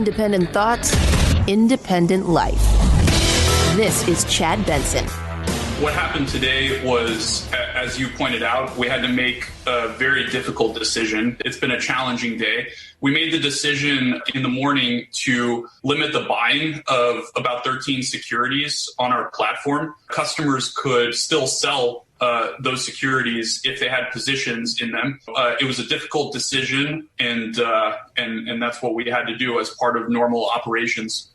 Independent thoughts, independent life. This is Chad Benson. What happened today was, as you pointed out, we had to make a very difficult decision. It's been a challenging day. We made the decision in the morning to limit the buying of about 13 securities on our platform. Customers could still sell those securities if they had positions in them. It was a difficult decision, and that's what we had to do as part of normal operations.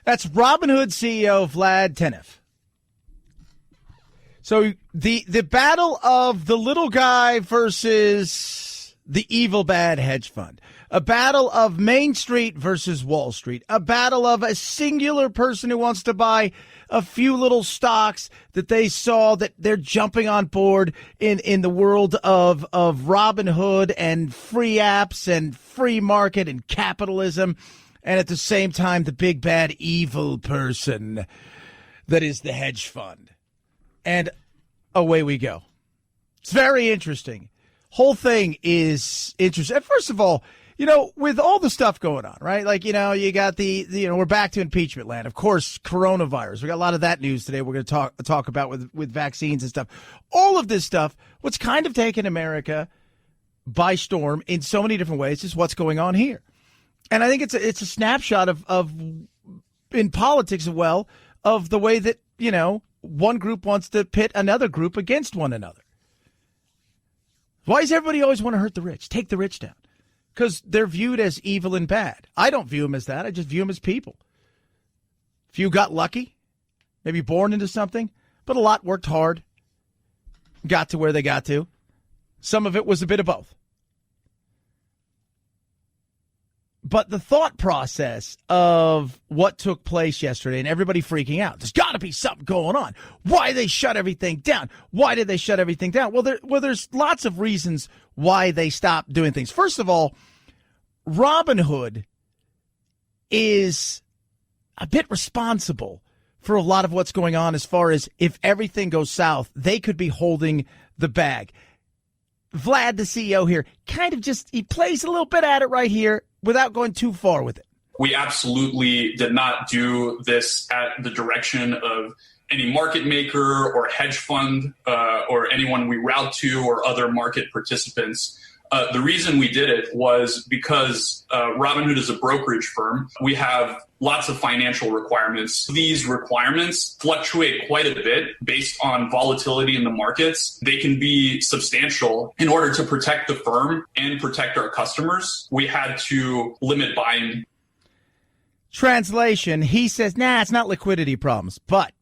That's Robinhood CEO Vlad Tenev. So the battle of the little guy versus the evil bad hedge fund, a battle of Main Street versus Wall Street, a battle of a singular person who wants to buy a few little stocks that they saw that they're jumping on board in the world of Robinhood and free apps and free market and capitalism. And at the same time, the big bad evil person that is the hedge fund. And away we go. It's very interesting. Whole thing is interesting. And first of all, with all the stuff going on, right? Like, you got we're back to impeachment land. Of course, coronavirus. We got a lot of that news today we're going to talk about with vaccines and stuff. All of this stuff, what's kind of taken America by storm in so many different ways is what's going on here. And I think it's a snapshot of in politics as well, of the way that, one group wants to pit another group against one another. Why does everybody always want to hurt the rich? Take the rich down. Because they're viewed as evil and bad. I don't view them as that. I just view them as people. A few got lucky, maybe born into something, but a lot worked hard, got to where they got to. Some of it was a bit of both. But the thought process of what took place yesterday and everybody freaking out, there's got to be something going on. Why did they shut everything down? Why did they shut everything down? Well, there's lots of reasons why they stopped doing things. First of all, Robinhood is a bit responsible for a lot of what's going on as far as if everything goes south, they could be holding the bag. Vlad, the CEO here, kind of he plays a little bit at it right here without going too far with it. We absolutely did not do this at the direction of any market maker or hedge fund or anyone we route to or other market participants. The reason we did it was because Robinhood is a brokerage firm. We have lots of financial requirements. These requirements fluctuate quite a bit based on volatility in the markets. They can be substantial. In order to protect the firm and protect our customers, we had to limit buying. Translation, he says, it's not liquidity problems, but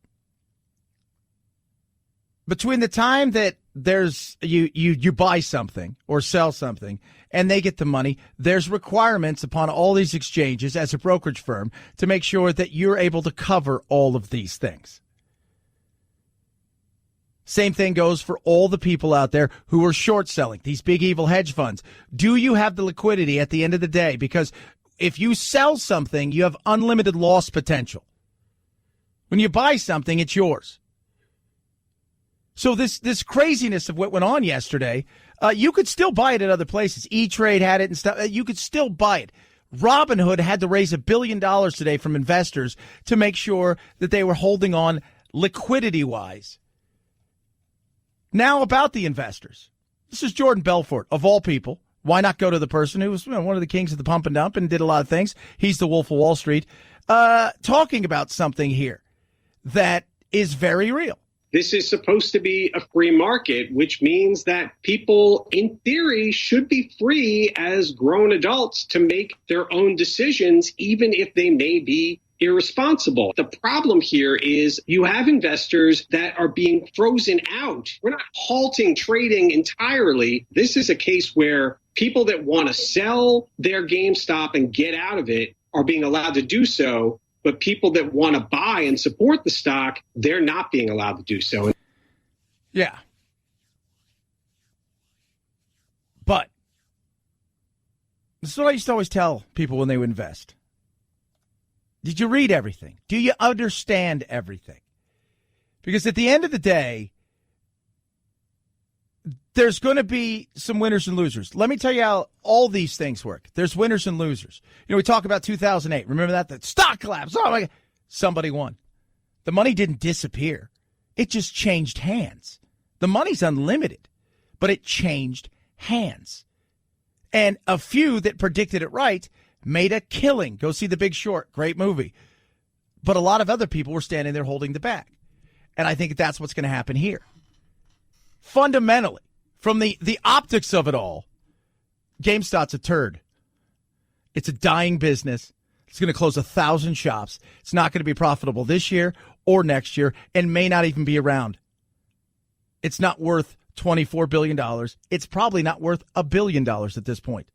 between the time that there's you buy something or sell something and they get the money, there's requirements upon all these exchanges as a brokerage firm to make sure that you're able to cover all of these things. Same thing goes for all the people out there who are short selling, these big evil hedge funds. Do you have the liquidity at the end of the day? Because if you sell something, you have unlimited loss potential. When you buy something, it's yours. So this craziness of what went on yesterday, you could still buy it at other places. E-Trade had it and stuff. You could still buy it. Robinhood had to raise $1 billion today from investors to make sure that they were holding on liquidity-wise. Now about the investors. This is Jordan Belfort, of all people. Why not go to the person who was one of the kings of the pump and dump and did a lot of things? He's the Wolf of Wall Street. Talking about something here that is very real. This is supposed to be a free market, which means that people, in theory, should be free as grown adults to make their own decisions, even if they may be irresponsible. The problem here is you have investors that are being frozen out. We're not halting trading entirely. This is a case where people that want to sell their GameStop and get out of it are being allowed to do so. But people that want to buy and support the stock, they're not being allowed to do so. Yeah. But this is what I used to always tell people when they would invest. Did you read everything? Do you understand everything? Because at the end of the day, there's going to be some winners and losers. Let me tell you how all these things work. There's winners and losers. We talk about 2008. Remember that? The stock collapse. Oh, my God. Somebody won. The money didn't disappear. It just changed hands. The money's unlimited, but it changed hands. And a few that predicted it right made a killing. Go see The Big Short. Great movie. But a lot of other people were standing there holding the bag. And I think that's what's going to happen here. Fundamentally, from the optics of it all, GameStop's a turd. It's a dying business. It's going to close 1,000 shops. It's not going to be profitable this year or next year and may not even be around. It's not worth $24 billion. It's probably not worth $1 billion at this point.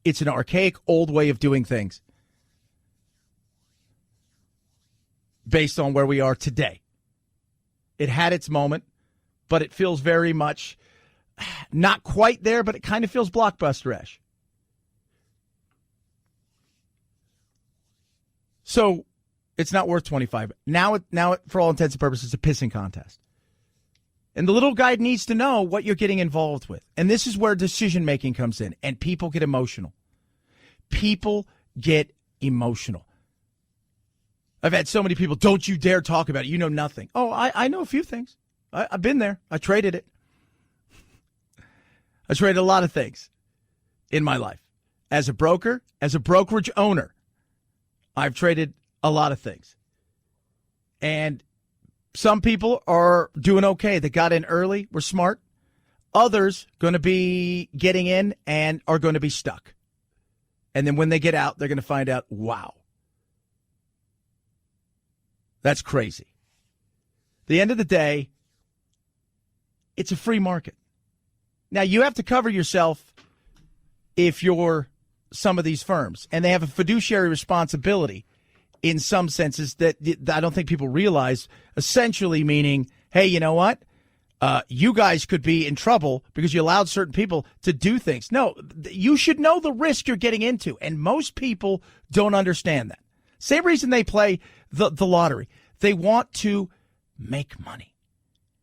It's an archaic, old way of doing things based on where we are today. It had its moment, but it feels very much not quite there, but it kind of feels Blockbuster-ish. So it's not worth 25. Now, for all intents and purposes, it's a pissing contest. And the little guy needs to know what you're getting involved with. And this is where decision-making comes in, and people get emotional. People get emotional. I've had so many people, don't you dare talk about it. You know nothing. Oh, I know a few things. I've been there. I traded it. I traded a lot of things in my life. As a broker, as a brokerage owner, I've traded a lot of things. And some people are doing okay. They got in early, were smart. Others going to be getting in and are going to be stuck. And then when they get out, they're going to find out, wow, that's crazy. At the end of the day, it's a free market. Now, you have to cover yourself if you're some of these firms, and they have a fiduciary responsibility in some senses that I don't think people realize, essentially meaning, hey, you know what? You guys could be in trouble because you allowed certain people to do things. No, you should know the risk you're getting into, and most people don't understand that. Same reason they play the lottery. They want to make money.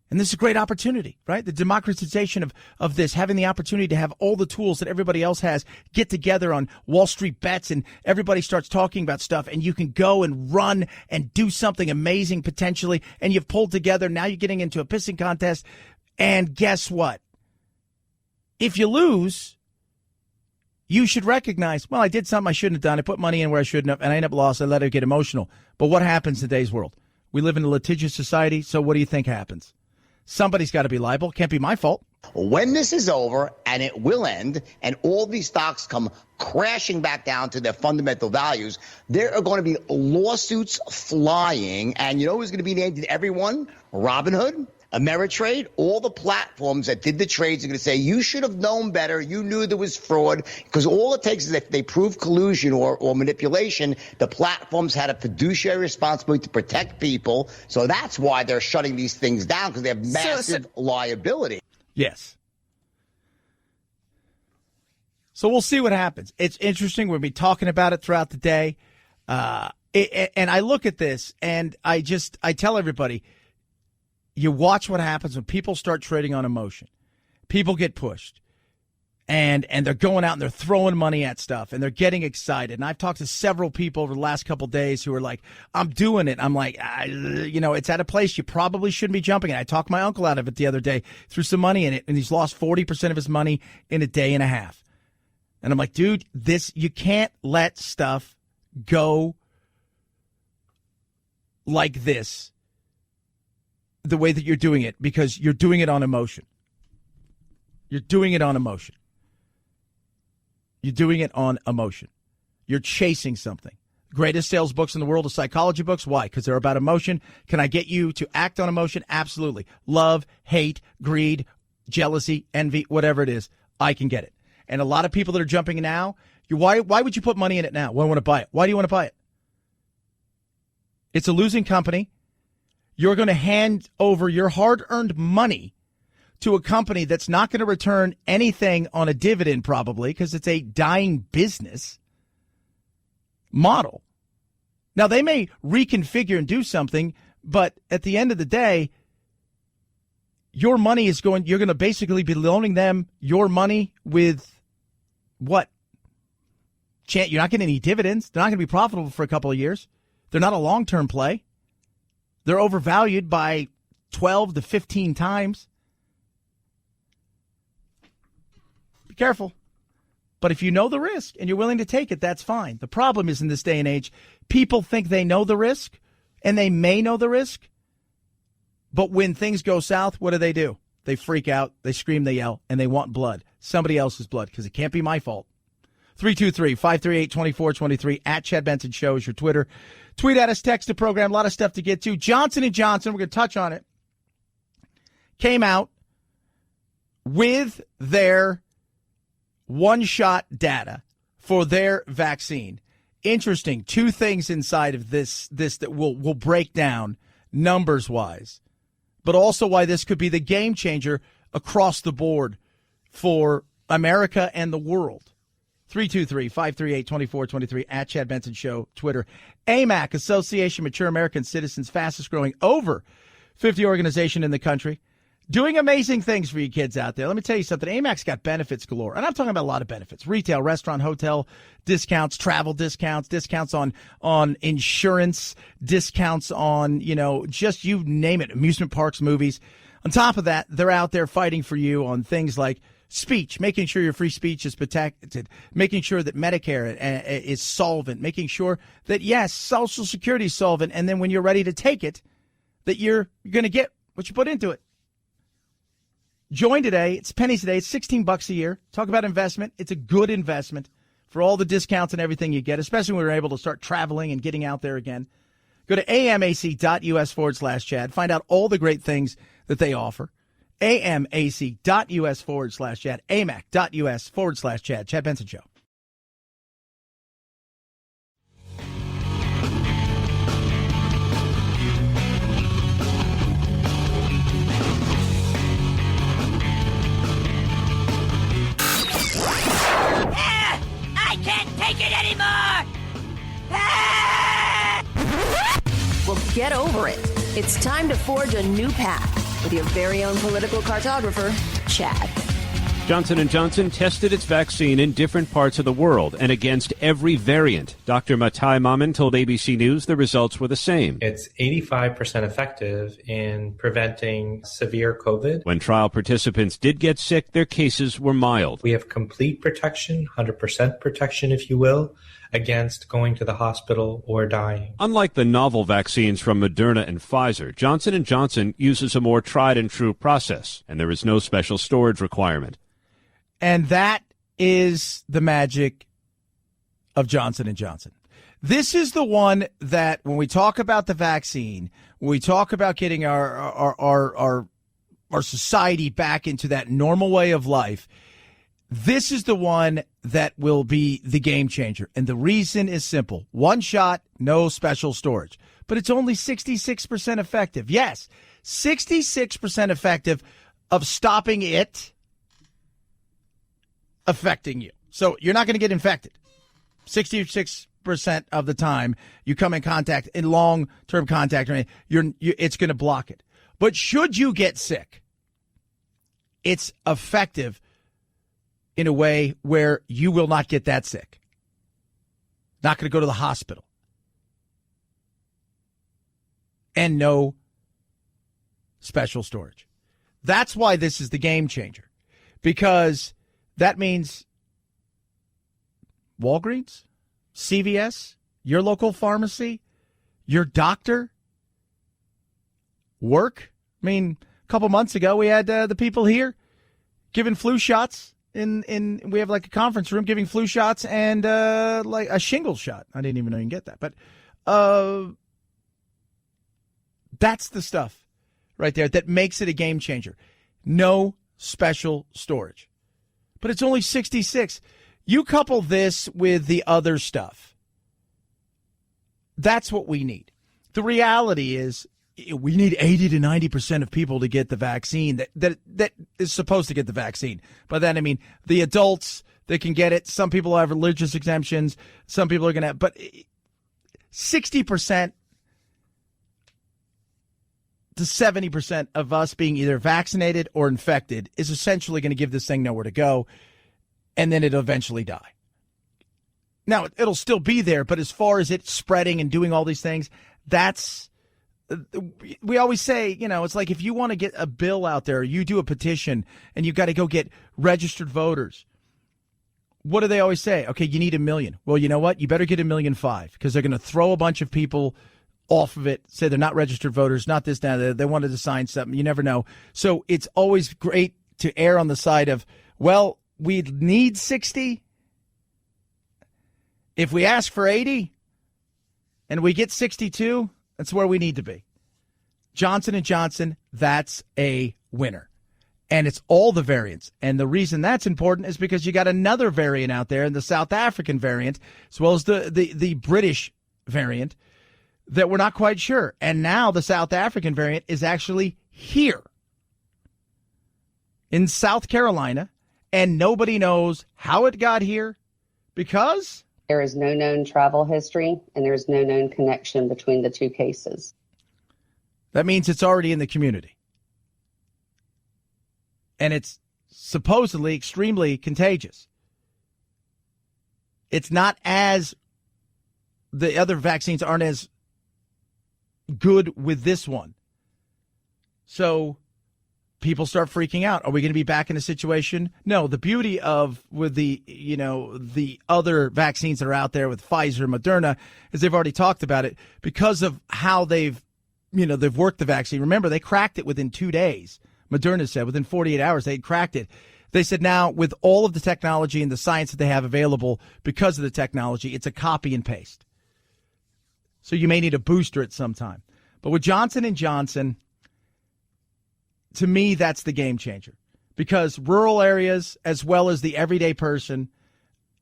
And this is a great opportunity, right? The democratization of this, having the opportunity to have all the tools that everybody else has, get together on Wall Street bets, and everybody starts talking about stuff, and you can go and run and do something amazing potentially, and you've pulled together. Now you're getting into a pissing contest, and guess what? If you lose, you should recognize, well, I did something I shouldn't have done. I put money in where I shouldn't have, and I end up lost. I let it get emotional. But what happens in today's world? We live in a litigious society, so what do you think happens? Somebody's got to be liable. Can't be my fault. When this is over, and it will end, and all these stocks come crashing back down to their fundamental values, there are going to be lawsuits flying. And you know who's going to be named in every one? Robinhood, Ameritrade, all the platforms that did the trades are going to say, you should have known better. You knew there was fraud, because all it takes is if they prove collusion or manipulation, the platforms had a fiduciary responsibility to protect people. So that's why they're shutting these things down, because they have massive liability. Yes. So we'll see what happens. It's interesting. We'll be talking about it throughout the day. And I look at this and I tell everybody, you watch what happens when people start trading on emotion. People get pushed, and they're going out and they're throwing money at stuff, and they're getting excited. And I've talked to several people over the last couple of days who are like, I'm doing it. I'm like, it's at a place you probably shouldn't be jumping in. I talked my uncle out of it the other day, threw some money in it, and he's lost 40% of his money in a day and a half. And I'm like, dude, you can't let stuff go like this, the way that you're doing it, because you're doing it on emotion. You're doing it on emotion. You're doing it on emotion. You're chasing something. Greatest sales books in the world are psychology books. Why? Because they're about emotion. Can I get you to act on emotion? Absolutely. Love, hate, greed, jealousy, envy, whatever it is, I can get it. And a lot of people that are jumping now, why would you put money in it now? Why want to buy it? Why do you want to buy it? It's a losing company. You're going to hand over your hard-earned money to a company that's not going to return anything on a dividend probably, because it's a dying business model. Now, they may reconfigure and do something, but at the end of the day, your money is you're going to basically be loaning them your money with what? You're not getting any dividends. They're not going to be profitable for a couple of years. They're not a long-term play. They're overvalued by 12 to 15 times. Be careful. But if you know the risk and you're willing to take it, that's fine. The problem is in this day and age, people think they know the risk, and they may know the risk. But when things go south, what do? They freak out, they scream, they yell, and they want blood. Somebody else's blood, because it can't be my fault. 323-538-2423 at Chad Benson Show is your Twitter. Tweet at us, text the program, a lot of stuff to get to. Johnson & Johnson, we're going to touch on it, came out with their one-shot data for their vaccine. Interesting. Two things inside of this that we'll break down numbers-wise, but also why this could be the game changer across the board for America and the world. 323-538-2423 at Chad Benson Show, Twitter. AMAC, Association of Mature American Citizens, fastest growing over 50 organization in the country. Doing amazing things for you kids out there. Let me tell you something. AMAC's got benefits galore. And I'm talking about a lot of benefits. Retail, restaurant, hotel discounts, travel discounts, discounts on insurance, discounts on, just you name it, amusement parks, movies. On top of that, they're out there fighting for you on things like speech, making sure your free speech is protected, making sure that Medicare is solvent, making sure that, yes, Social Security is solvent, and then when you're ready to take it, that you're going to get what you put into it. Join today. It's pennies today. It's $16 a year. Talk about investment. It's a good investment for all the discounts and everything you get, especially when we're able to start traveling and getting out there again. Go to amac.us/Chad. Find out all the great things that they offer. amac.us/Chad. amac.us/Chad. Chad Benson Show. I can't take it anymore! Well, get over it. It's time to forge a new path with your very own political cartographer, Chad. Johnson & Johnson tested its vaccine in different parts of the world and against every variant. Dr. Matai Maman told ABC News the results were the same. It's 85% effective in preventing severe COVID. When trial participants did get sick, their cases were mild. We have complete protection, 100% protection, if you will, against going to the hospital or dying. Unlike the novel vaccines from Moderna and Pfizer, Johnson & Johnson uses a more tried-and-true process, and there is no special storage requirement. And that is the magic of Johnson & Johnson. This is the one that when we talk about the vaccine, when we talk about getting our society back into that normal way of life, this is the one that will be the game changer. And the reason is simple. One shot, no special storage. But it's only 66% effective. Yes, 66% effective of stopping it affecting you. So you're not going to get infected. 66% of the time you come in contact, in long-term contact, it's going to block it. But should you get sick, it's effective in a way where you will not get that sick. Not going to go to the hospital. And no special storage. That's why this is the game changer. Because that means Walgreens, CVS, your local pharmacy, your doctor, work. I mean, a couple months ago, we had the people here giving flu shots. We have like a conference room giving flu shots and like a shingle shot. I didn't even know you can get that. But that's the stuff right there that makes it a game changer. No special storage. But it's only 66. You couple this with the other stuff. That's what we need. The reality is we need 80 to 90% of people to get the vaccine that is supposed to get the vaccine. By that, I mean the adults that can get it. Some people have religious exemptions. Some people are going to have, but 60%, to 70% of us being either vaccinated or infected is essentially going to give this thing nowhere to go, and then it'll eventually die. Now, it'll still be there, but as far as it spreading and doing all these things, we always say, it's like if you want to get a bill out there, you do a petition, and you've got to go get registered voters. What do they always say? Okay, you need 1 million. Well, you know what? You better get 1.5 million because they're going to throw a bunch of people off of it, say they're not registered voters, not this, now they wanted to sign something. You never know. So it's always great to err on the side of, well, we need 60. If we ask for 80 and we get 62, that's where we need to be. Johnson & Johnson, that's a winner. And it's all the variants. And the reason that's important is because you got another variant out there, and the South African variant, as well as the British variant, that we're not quite sure. And now the South African variant is actually here in South Carolina, and nobody knows how it got here because there is no known travel history and there is no known connection between the two cases. That means it's already in the community. And it's supposedly extremely contagious. It's not as the other vaccines aren't as good with this one. So people start freaking out. Are we going to be back in a situation? No, the beauty of with the other vaccines that are out there with Pfizer, Moderna, is they've already talked about it because of how they've worked the vaccine. Remember, they cracked it within 2 days. Moderna said within 48 hours they had cracked it. They said now with all of the technology and the science that they have available because of the technology, it's a copy and paste. So you may need a booster at some time. But with Johnson & Johnson, to me, that's the game changer. Because rural areas, as well as the everyday person,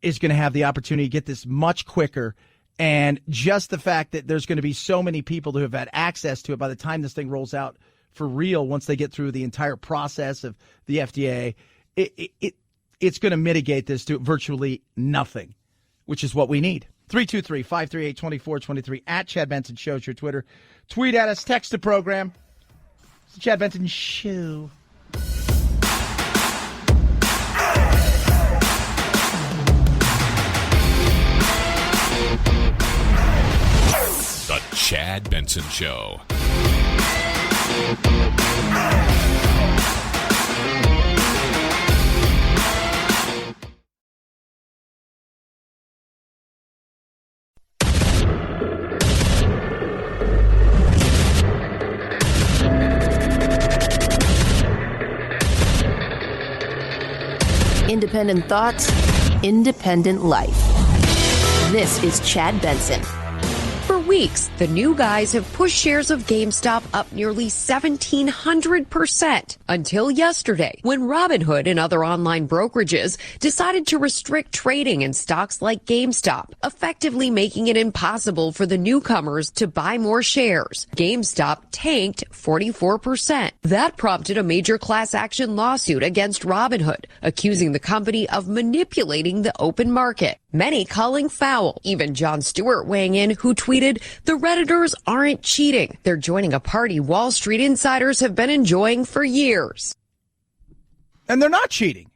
is going to have the opportunity to get this much quicker. And just the fact that there's going to be so many people who have had access to it by the time this thing rolls out for real, once they get through the entire process of the FDA, it's going to mitigate this to virtually nothing, which is what we need. 323-538-2423 at Chad Benson Show is your Twitter. Tweet at us, text the program. It's the Chad Benson Show. The Chad Benson Show. Independent thoughts, independent life. This is Chad Benson. For weeks, the new guys have pushed shares of GameStop up nearly 1,700% until yesterday, when Robinhood and other online brokerages decided to restrict trading in stocks like GameStop, effectively making it impossible for the newcomers to buy more shares. GameStop tanked 44%. That prompted a major class action lawsuit against Robinhood, accusing the company of manipulating the open market. Many calling foul, even Jon Stewart weighing in, who tweeted, "The Redditors aren't cheating. They're joining a party Wall Street insiders have been enjoying for years." And they're not cheating.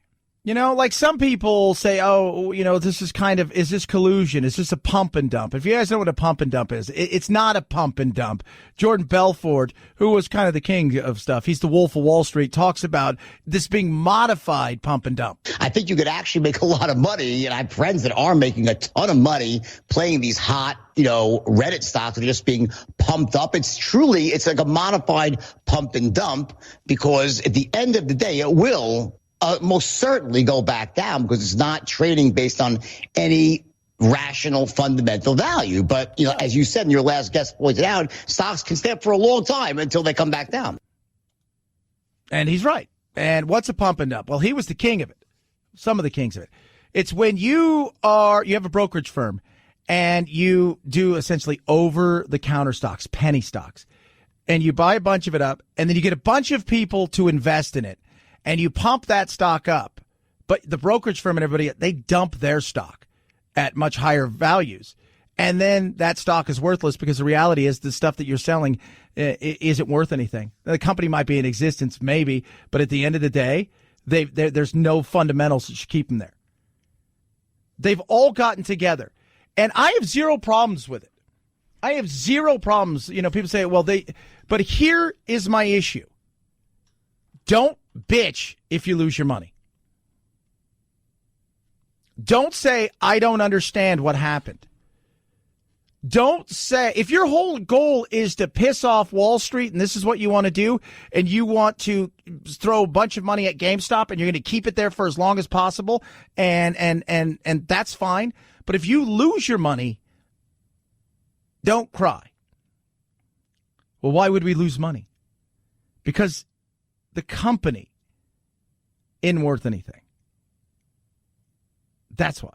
Like some people say, this is is this collusion? Is this a pump and dump? If you guys know what a pump and dump is, it's not a pump and dump. Jordan Belfort, who was kind of the king of stuff, he's the Wolf of Wall Street, talks about this being modified pump and dump. I think you could actually make a lot of money, and I have friends that are making a ton of money playing these hot, Reddit stocks that are just being pumped up. It's like a modified pump and dump, because at the end of the day, it will most certainly go back down because it's not trading based on any rational fundamental value. But, as you said, and your last guest pointed out, stocks can stay up for a long time until they come back down. And he's right. And what's a pump and dump? Well, he was the king of it. Some of the kings of it. It's when you have a brokerage firm and you do essentially over-the-counter stocks, penny stocks, and you buy a bunch of it up, and then you get a bunch of people to invest in it. And you pump that stock up, but the brokerage firm and everybody, they dump their stock at much higher values. And then that stock is worthless because the reality is the stuff that you're selling isn't worth anything. The company might be in existence, maybe, but at the end of the day, there's no fundamentals that should keep them there. They've all gotten together. And I have zero problems with it. I have zero problems. People say, but here is my issue. Don't bitch if you lose your money. Don't say, I don't understand what happened. Don't say, if your whole goal is to piss off Wall Street and this is what you want to do, and you want to throw a bunch of money at GameStop and you're going to keep it there for as long as possible, and that's fine. But if you lose your money, don't cry. Well, why would we lose money? Because the company isn't worth anything. That's why.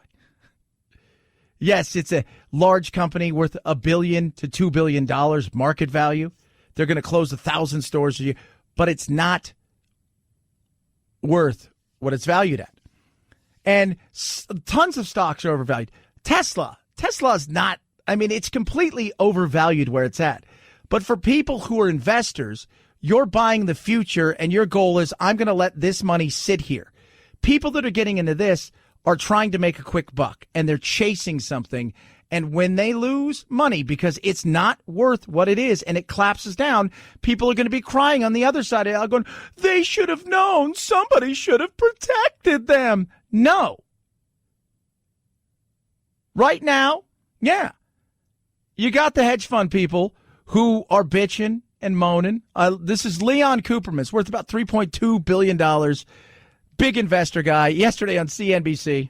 Yes, it's a large company worth $1 billion to $2 billion market value. They're going to close 1,000 stores a year, but it's not worth what it's valued at. And tons of stocks are overvalued. Tesla is not, it's completely overvalued where it's at. But for people who are investors, you're buying the future and your goal is, I'm going to let this money sit here. People that are getting into this are trying to make a quick buck, and they're chasing something. And when they lose money because it's not worth what it is and it collapses down, people are going to be crying on the other side of the aisle going, they should have known. Somebody should have protected them. No. Right now, yeah, you got the hedge fund people who are bitching and moaning. This is Leon Cooperman. It's worth about $3.2 billion. Big investor guy, yesterday on CNBC.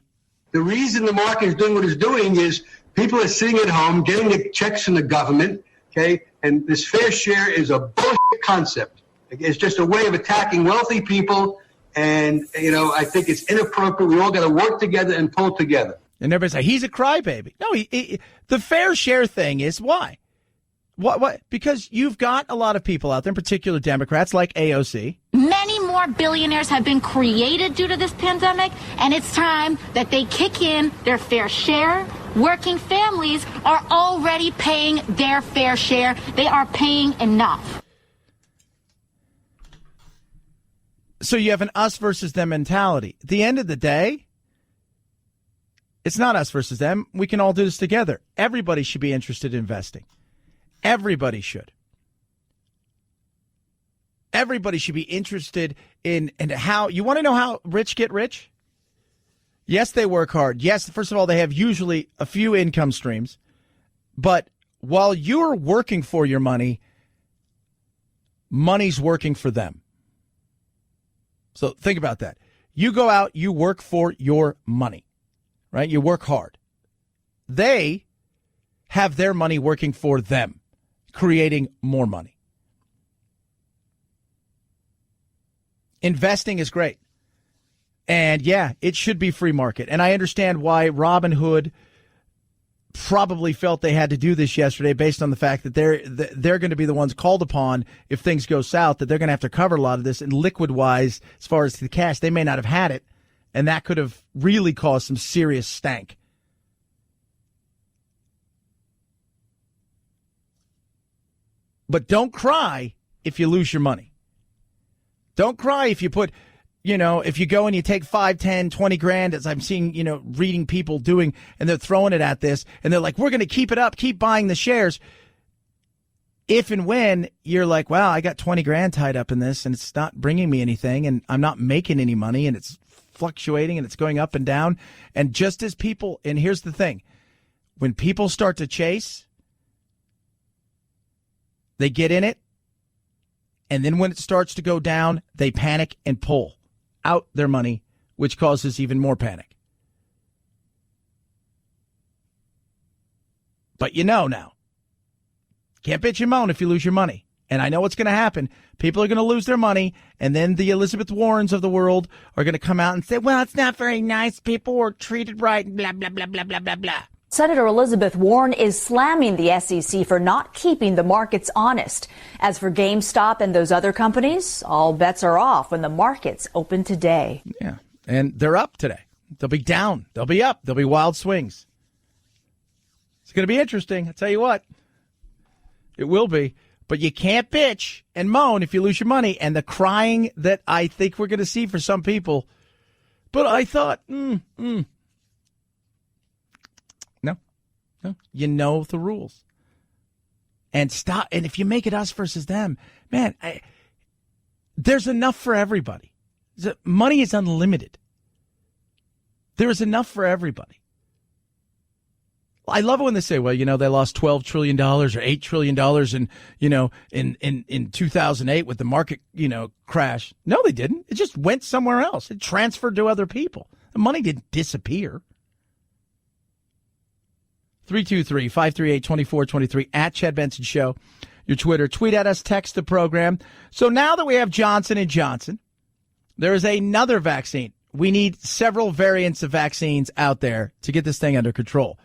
The reason the market is doing what it's doing is people are sitting at home getting the checks from the government, okay? And this fair share is a bullshit concept. It's just a way of attacking wealthy people, and, I think it's inappropriate. We all got to work together and pull together. And everybody's like, he's a crybaby. No, the fair share thing is why? What? Because you've got a lot of people out there, in particular Democrats like AOC. Many more billionaires have been created due to this pandemic, and it's time that they kick in their fair share. Working families are already paying their fair share. They are paying enough. So you have an us versus them mentality. At the end of the day, it's not us versus them. We can all do this together. Everybody should be interested in investing. Everybody should. Everybody should be interested in how. You want to know how rich get rich? Yes, they work hard. Yes, first of all, they have usually a few income streams. But while you're working for your money, money's working for them. So think about that. You go out, you work for your money, right? You work hard. They have their money working for them, creating more money. Investing is great. And yeah, it should be free market. And I understand why Robinhood probably felt they had to do this yesterday based on the fact that they're going to be the ones called upon if things go south, that they're going to have to cover a lot of this. And liquid-wise, as far as the cash, they may not have had it. And that could have really caused some serious stank. But don't cry if you lose your money. Don't cry if you put, if you go and you take 5, 10, 20 grand, as I'm seeing, reading people doing, and they're throwing it at this, and they're like, we're going to keep it up, keep buying the shares. If and when you're like, wow, I got 20 grand tied up in this, and it's not bringing me anything, and I'm not making any money, and it's fluctuating, and it's going up and down. And just as people, and here's the thing, when people start to chase, they get in it, and then when it starts to go down, they panic and pull out their money, which causes even more panic. But now, can't bitch and moan if you lose your money. And I know what's going to happen. People are going to lose their money, and then the Elizabeth Warrens of the world are going to come out and say, well, it's not very nice. People were treated right, and blah, blah, blah, blah, blah, blah, blah. Senator Elizabeth Warren is slamming the SEC for not keeping the markets honest. As for GameStop and those other companies, all bets are off when the markets open today. Yeah, and they're up today. They'll be down. They'll be up. There'll be wild swings. It's going to be interesting. I'll tell you what. It will be. But you can't bitch and moan if you lose your money. And the crying that I think we're going to see for some people. But I thought, No. You know the rules. And stop. And if you make it us versus them, man, there's enough for everybody. Money is unlimited. There is enough for everybody. I love it when they say, well, they lost $12 trillion or $8 trillion in 2008 with the market, crash. No, they didn't. It just went somewhere else. It transferred to other people. The money didn't disappear. 323-538-2423 at Chad Benson Show. Your Twitter. Tweet at us, text the program. So now that we have Johnson & Johnson, there is another vaccine. We need several variants of vaccines out there to get this thing under control.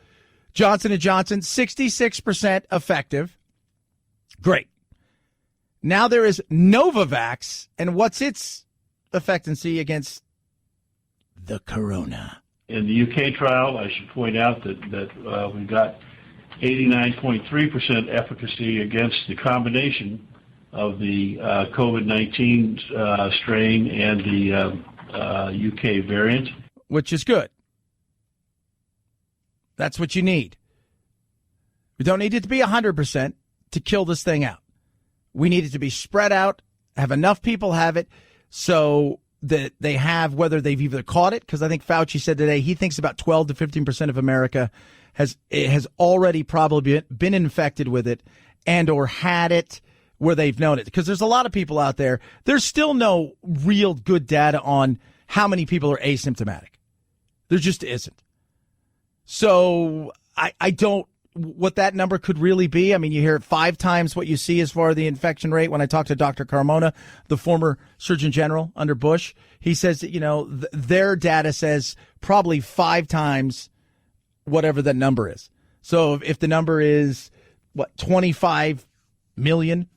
Johnson & Johnson, 66% effective. Great. Now there is Novavax, and what's its effectiveness against the corona? In the UK trial, I should point out that we got 89.3% efficacy against the combination of the COVID-19 strain and the UK variant. Which is good. That's what you need. We don't need it to be 100% to kill this thing out. We need it to be spread out, have enough people have it so that they have, whether they've either caught it, because I think Fauci said today he thinks about 12 to 15% of America has already probably been infected with it and or had it where they've known it. Because there's a lot of people out there. There's still no real good data on how many people are asymptomatic. There just isn't. So I don't, what that number could really be. I mean, you hear 5 times what you see as far as the infection rate. When I talked to Dr. Carmona, the former Surgeon General under Bush, he says that, their data says probably 5 times whatever that number is. So if the number is, 25 million,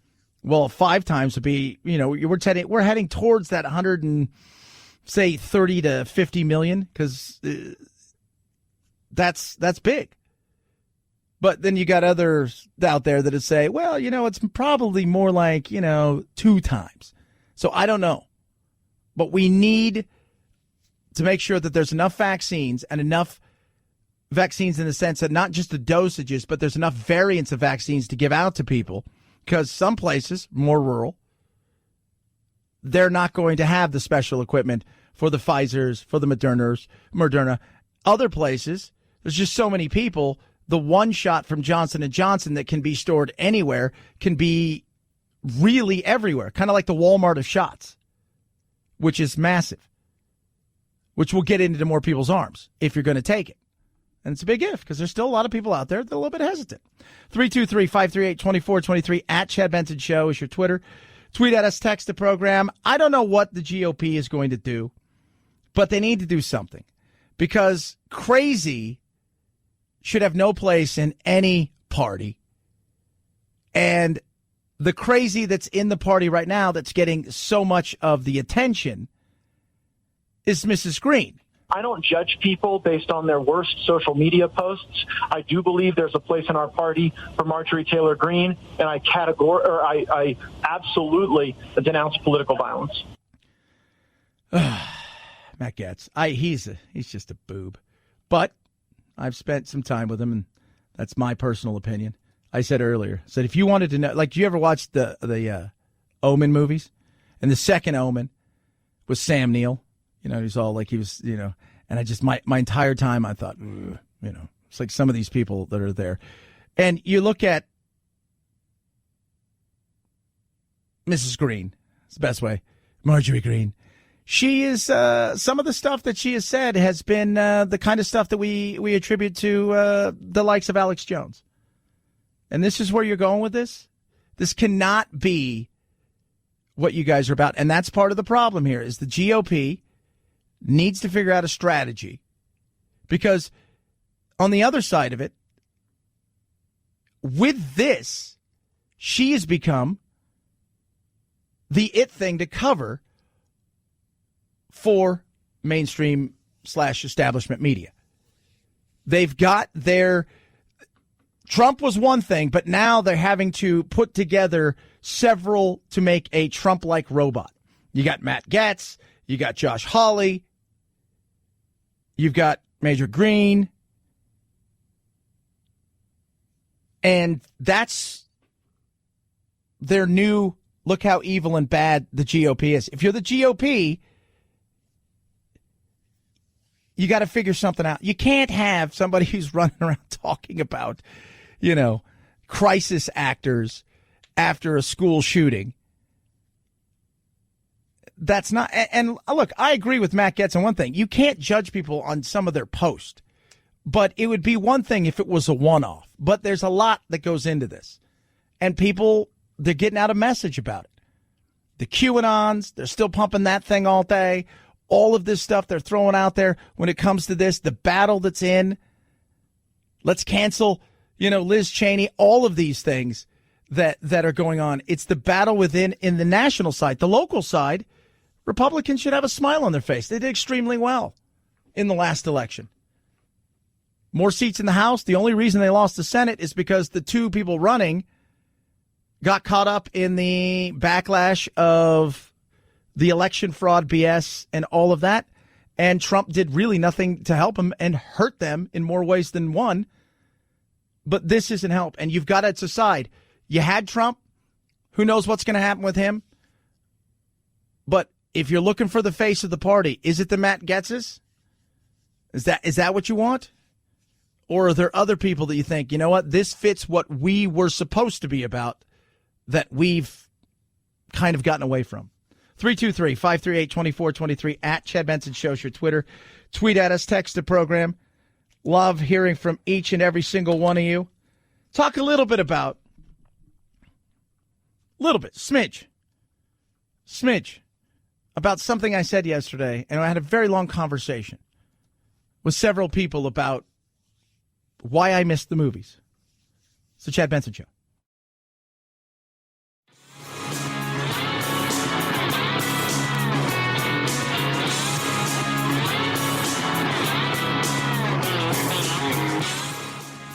well, 5 times would be, we're heading towards that 30 to 50 million because that's big. But then you got others out there that say, well, it's probably more like, 2 times. So I don't know. But we need to make sure that there's enough vaccines and enough vaccines in the sense that not just the dosages, but there's enough variants of vaccines to give out to people. Because some places, more rural, they're not going to have the special equipment for the Pfizers, for the Moderna. Other places, there's just so many people. The one shot from Johnson & Johnson that can be stored anywhere can be really everywhere, kind of like the Walmart of shots, which is massive, which will get into more people's arms if you're going to take it. And it's a big if because there's still a lot of people out there that are a little bit hesitant. 323-538-2423 at Chad Benson Show is your Twitter. Tweet at us, text the program. I don't know what the GOP is going to do, but they need to do something because crazy should have no place in any party. And the crazy that's in the party right now that's getting so much of the attention is Mrs. Green. I don't judge people based on their worst social media posts. I do believe there's a place in our party for Marjorie Taylor Greene, and I absolutely denounce political violence. Matt Gaetz, he's just a boob. But I've spent some time with him, and that's my personal opinion. I said earlier, if you wanted to know, do you ever watch the Omen movies? And the second Omen was Sam Neill. He's all like he was, and I just, my entire time I thought, it's like some of these people that are there. And you look at Mrs. Green, it's the best way, Marjorie Green. She is, some of the stuff that she has said has been the kind of stuff that we attribute to the likes of Alex Jones. And this is where you're going with this? This cannot be what you guys are about. And that's part of the problem here is the GOP needs to figure out a strategy because on the other side of it, with this, she has become the it thing to cover for mainstream / establishment media. They've got Trump was one thing, but now they're having to put together several to make a Trump-like robot. You got Matt Gaetz, you got Josh Hawley, you've got Major Green, and that's their new look how evil and bad the GOP is. If you're the GOP, you got to figure something out. You can't have somebody who's running around talking about, crisis actors after a school shooting. That's not, and look, I agree with Matt Gaetz on one thing. You can't judge people on some of their posts, but it would be one thing if it was a one-off. But there's a lot that goes into this. And people, they're getting out a message about it. The QAnons, they're still pumping that thing all day. All of this stuff they're throwing out there when it comes to this, the battle that's in. Let's cancel, Liz Cheney, all of these things that are going on. It's the battle within in the national side. The local side, Republicans should have a smile on their face. They did extremely well in the last election. More seats in the House. The only reason they lost the Senate is because the two people running got caught up in the backlash of the election fraud BS and all of that. And Trump did really nothing to help him and hurt them in more ways than one. But this isn't help. And you've got to decide. You had Trump. Who knows what's going to happen with him? But if you're looking for the face of the party, is it the Matt Gaetzes? Is that what you want? Or are there other people that you think, you know what, this fits what we were supposed to be about that we've kind of gotten away from? 323-538-2423 at Chad Benson Show's your Twitter. Tweet at us, text the program. Love hearing from each and every single one of you. Talk a little bit, smidge, about something I said yesterday, and I had a very long conversation with several people about why I missed the movies. It's the Chad Benson Show.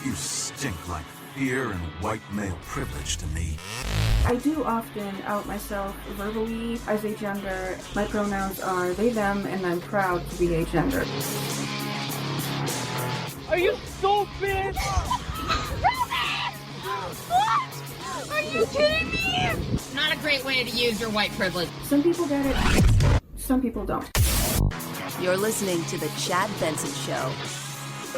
You stink like fear and white male privilege to me. I do often out myself verbally as a gender. My pronouns are they, them, and I'm proud to be a gender. Are you stupid? What? Are you kidding me? Not a great way to use your white privilege. Some people get it, some people don't. You're listening to the Chad Benson Show.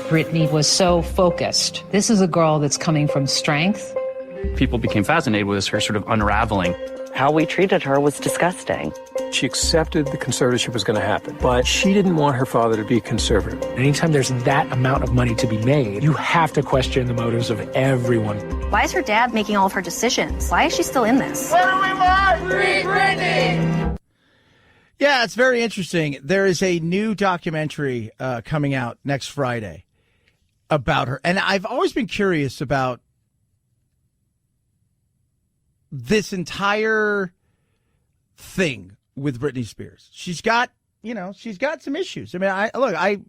Britney was so focused. This is a girl that's coming from strength. People became fascinated with her sort of unraveling. How we treated her was disgusting. She accepted the conservatorship was going to happen, but she didn't want her father to be conservative. Anytime there's that amount of money to be made, you have to question the motives of everyone. Why is her dad making all of her decisions? Why is she still in this? What do we want? Free Britney! Yeah, it's very interesting. There is a new documentary coming out next Friday about her. And I've always been curious about this entire thing with Britney Spears. She's got some issues. I mean, I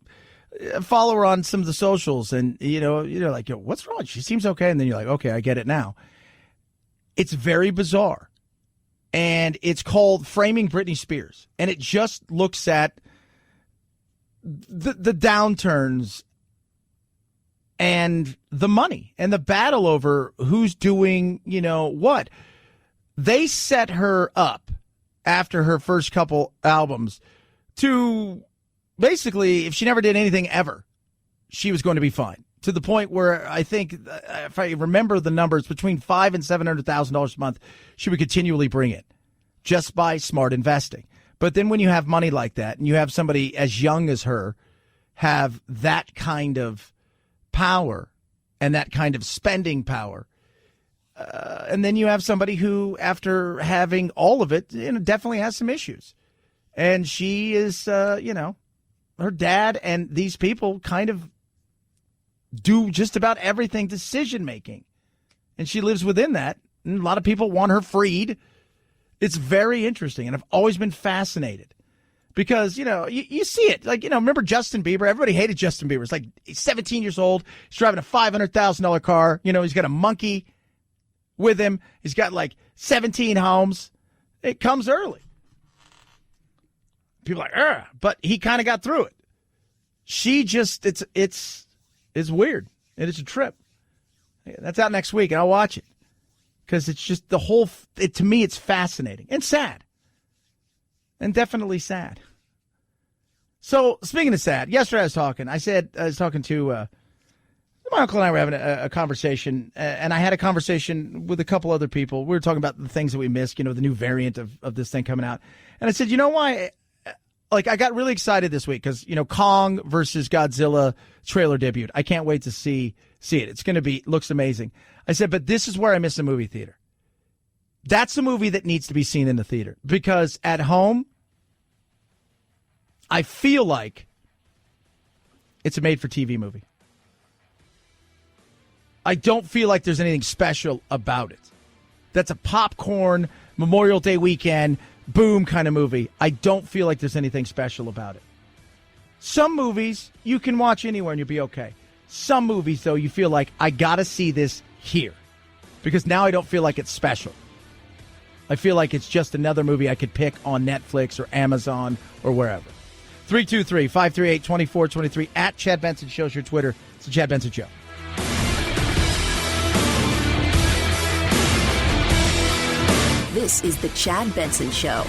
follow her on some of the socials and, like, what's wrong? She seems okay. And then you're like, okay, I get it now. It's very bizarre. And it's called Framing Britney Spears. And it just looks at the downturns and the money and the battle over who's doing, what. They set her up after her first couple albums to basically, if she never did anything ever, she was going to be fine. To the point where I think, if I remember the numbers, between $500,000 and $700,000 a month, she would continually bring it just by smart investing. But then when you have money like that and you have somebody as young as her have that kind of power and that kind of spending power, and then you have somebody who, after having all of it, definitely has some issues. And she is, her dad and these people kind of do just about everything decision-making. And she lives within that. And a lot of people want her freed. It's very interesting, and I've always been fascinated Because, you see it. Like, remember Justin Bieber? Everybody hated Justin Bieber. It's like he's 17 years old. He's driving a $500,000 car. He's got a monkey with him. He's got like 17 homes. It comes early. People are like, ugh. But he kind of got through it. She just, it's weird. And it's a trip. That's out next week, and I'll watch it. Because it's just to me, it's fascinating and sad. And definitely sad. So, speaking of sad, yesterday I was talking to my uncle and I were having a conversation, and I had a conversation with a couple other people. We were talking about the things that we missed, the new variant of this thing coming out. And I said, you know why? Like, I got really excited this week because, Kong versus Godzilla trailer debuted. I can't wait to see it. It's going to looks amazing. I said, but this is where I miss a movie theater. That's a movie that needs to be seen in the theater because at home, I feel like it's a made-for-TV movie. I don't feel like there's anything special about it. That's a popcorn, Memorial Day weekend, boom kind of movie. I don't feel like there's anything special about it. Some movies you can watch anywhere and you'll be okay. Some movies, though, you feel like, I got to see this here. Because now I don't feel like it's special. I feel like it's just another movie I could pick on Netflix or Amazon or wherever. 323-538-2423 at Chad Benson Show's your Twitter. It's the Chad Benson Show. This is the Chad Benson Show.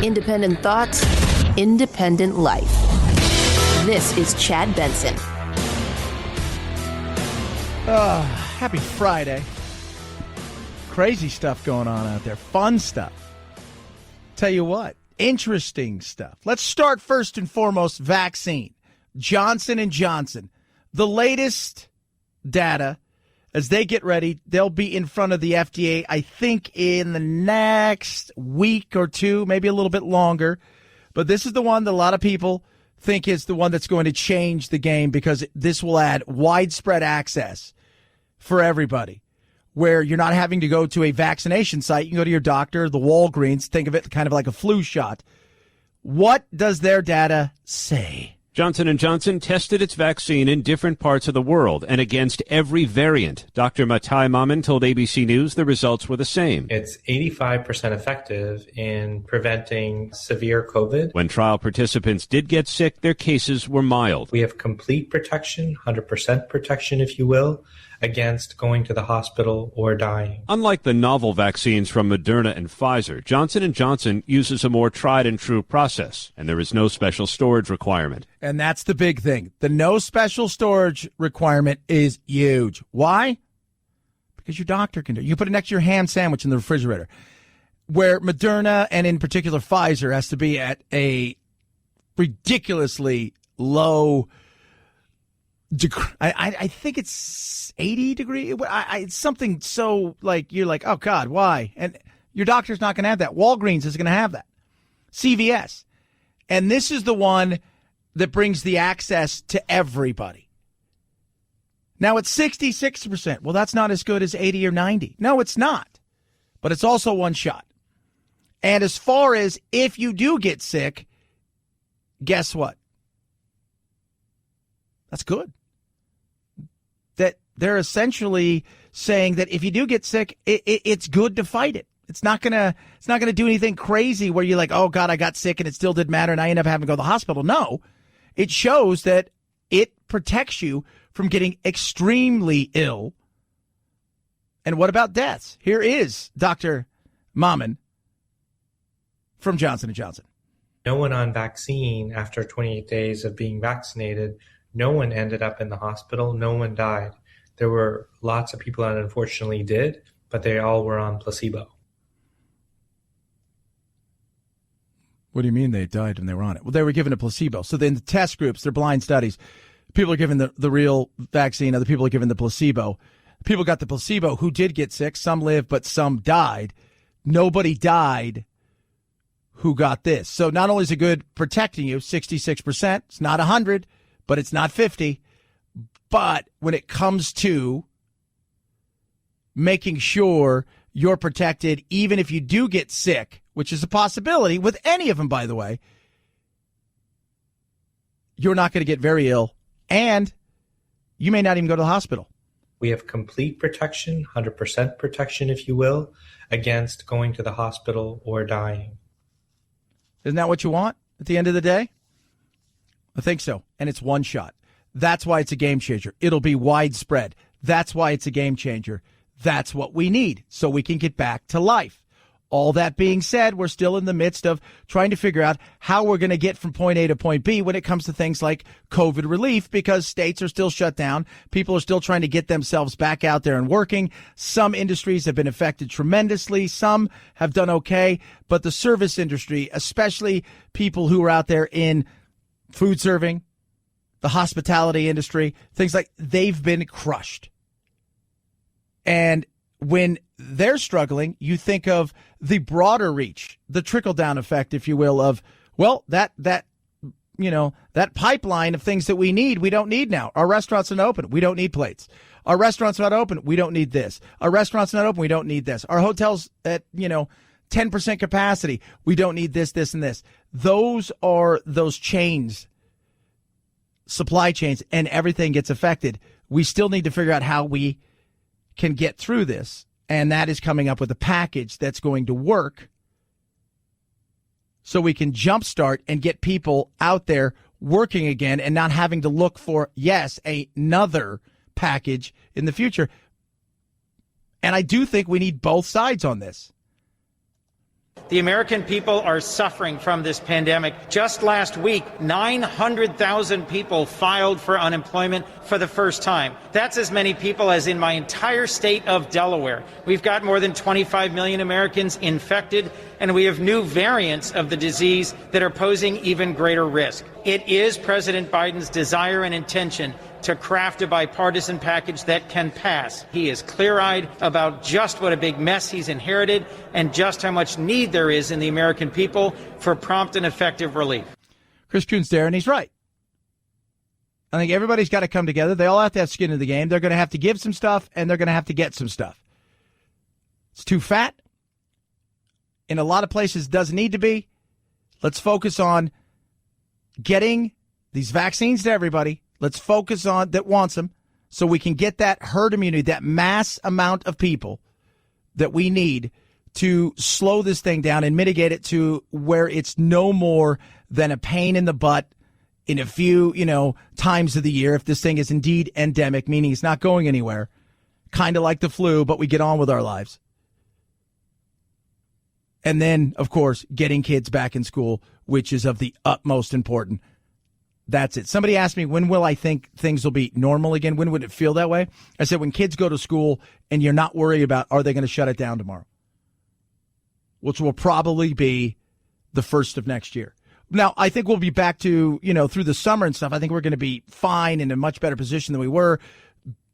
Independent thoughts, independent life. This is Chad Benson. Happy Friday. Crazy stuff going on out there. Fun stuff. Tell you what, interesting stuff. Let's start first and foremost, vaccine. Johnson & Johnson. The latest data, as they get ready, they'll be in front of the FDA, I think, in the next week or two, maybe a little bit longer. But this is the one that a lot of people think is the one that's going to change the game because this will add widespread access for everybody, where you're not having to go to a vaccination site. You can go to your doctor, the Walgreens, think of it kind of like a flu shot. What does their data say? Johnson & Johnson tested its vaccine in different parts of the world and against every variant. Dr. Matai Mamin told ABC News the results were the same. It's 85% effective in preventing severe COVID. When trial participants did get sick, their cases were mild. We have complete protection, 100% protection, if you will, against going to the hospital or dying. Unlike the novel vaccines from Moderna and Pfizer, Johnson & Johnson uses a more tried-and-true process, and there is no special storage requirement. And that's the big thing. The no special storage requirement is huge. Why? Because your doctor can do it. You put it next to your ham sandwich in the refrigerator. Where Moderna, and in particular Pfizer, has to be at a ridiculously low degree. I think it's 80 degree. It's something so like, you're like, oh God, why? And your doctor's not going to have that. Walgreens is going to have that. CVS. And this is the one that brings the access to everybody. Now it's 66%. Well, that's not as good as 80 or 90. No, it's not. But it's also one shot. And as far as if you do get sick, guess what? That's good. That they're essentially saying that if you do get sick, it's good to fight it. It's not gonna do anything crazy where you're like, oh God, I got sick and it still didn't matter and I end up having to go to the hospital. No, it shows that it protects you from getting extremely ill. And what about deaths? Here is Dr. Mamin from Johnson & Johnson. No one on vaccine after 28 days of being vaccinated, no one ended up in the hospital. No one died. There were lots of people that unfortunately did, but they all were on placebo. What do you mean they died when they were on it? Well, they were given a placebo. So then the test groups, they're blind studies. People are given the real vaccine. Other people are given the placebo. People got the placebo who did get sick. Some lived, but some died. Nobody died who got this. So not only is it good protecting you, 66%, it's not 100, but it's not 50. But when it comes to making sure you're protected, even if you do get sick, which is a possibility with any of them, by the way, you're not going to get very ill, and you may not even go to the hospital. We have complete protection, 100% protection, if you will, against going to the hospital or dying. Isn't that what you want at the end of the day? I think so. And it's one shot. That's why it's a game changer. It'll be widespread. That's why it's a game changer. That's what we need so we can get back to life. All that being said, we're still in the midst of trying to figure out how we're going to get from point A to point B when it comes to things like COVID relief, because states are still shut down. People are still trying to get themselves back out there and working. Some industries have been affected tremendously. Some have done okay. But the service industry, especially people who are out there in food serving, the hospitality industry, things like, they've been crushed. And when they're struggling, you think of the broader reach, the trickle-down effect, if you will, of, well, that pipeline of things that we need, we don't need now. Our restaurants are not open. We don't need plates. Our restaurants are not open. We don't need this. Our restaurants are not open. We don't need this. Our hotels at, 10% capacity. We don't need this, this, and this. Those are those chains, supply chains, and everything gets affected. We still need to figure out how we can get through this, and that is coming up with a package that's going to work so we can jumpstart and get people out there working again and not having to look for, yes, another package in the future. And I do think we need both sides on this. The American people are suffering from this pandemic. Just last week, 900,000 people filed for unemployment for the first time. That's as many people as in my entire state of Delaware. We've got more than 25 million Americans infected, and we have new variants of the disease that are posing even greater risk. It is President Biden's desire and intention to craft a bipartisan package that can pass. He is clear-eyed about just what a big mess he's inherited and just how much need there is in the American people for prompt and effective relief. Chris Kuhn's there, and he's right. I think everybody's got to come together. They all have to have skin in the game. They're going to have to give some stuff, and they're going to have to get some stuff. It's too fat. In a lot of places, it doesn't need to be. Let's focus on getting these vaccines to everybody. Let's focus on that wants them so we can get that herd immunity, that mass amount of people that we need to slow this thing down and mitigate it to where it's no more than a pain in the butt in a few, times of the year. If this thing is indeed endemic, meaning it's not going anywhere, kind of like the flu, but we get on with our lives. And then, of course, getting kids back in school, which is of the utmost importance. That's it. Somebody asked me, when will I think things will be normal again? When would it feel that way? I said, when kids go to school and you're not worried about, are they going to shut it down tomorrow? Which will probably be the first of next year. Now, I think we'll be back to, through the summer and stuff. I think we're going to be fine, in a much better position than we were.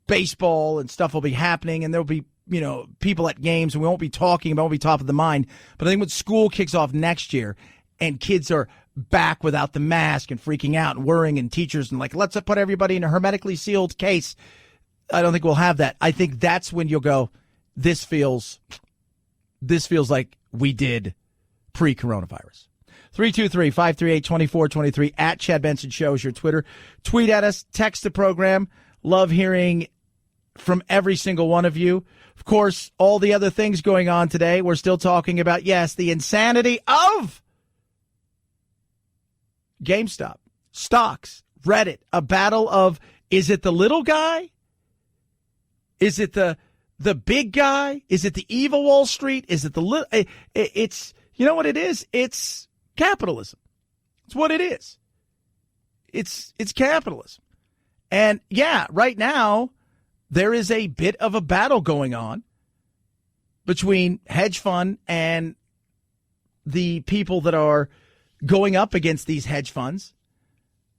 Baseball and stuff will be happening, and there'll be, people at games, and we won't be talking about, won't be top of the mind. But I think when school kicks off next year and kids are back without the mask and freaking out and worrying, and teachers and let's put everybody in a hermetically sealed case, I don't think we'll have that. I think that's when you'll go, this feels like we did pre-coronavirus. 323-538-2423 at Chad Benson Show is your Twitter. Tweet at us, text the program. Love hearing from every single one of you. Of course, all the other things going on today, we're still talking about, yes, the insanity of GameStop, stocks, Reddit, a battle of, is it the little guy? Is it the big guy? Is it the evil Wall Street? Is it the little? It's, you know what it is? It's capitalism. It's what it is. It's capitalism. And yeah, right now there is a bit of a battle going on between hedge fund and the people that are going up against these hedge funds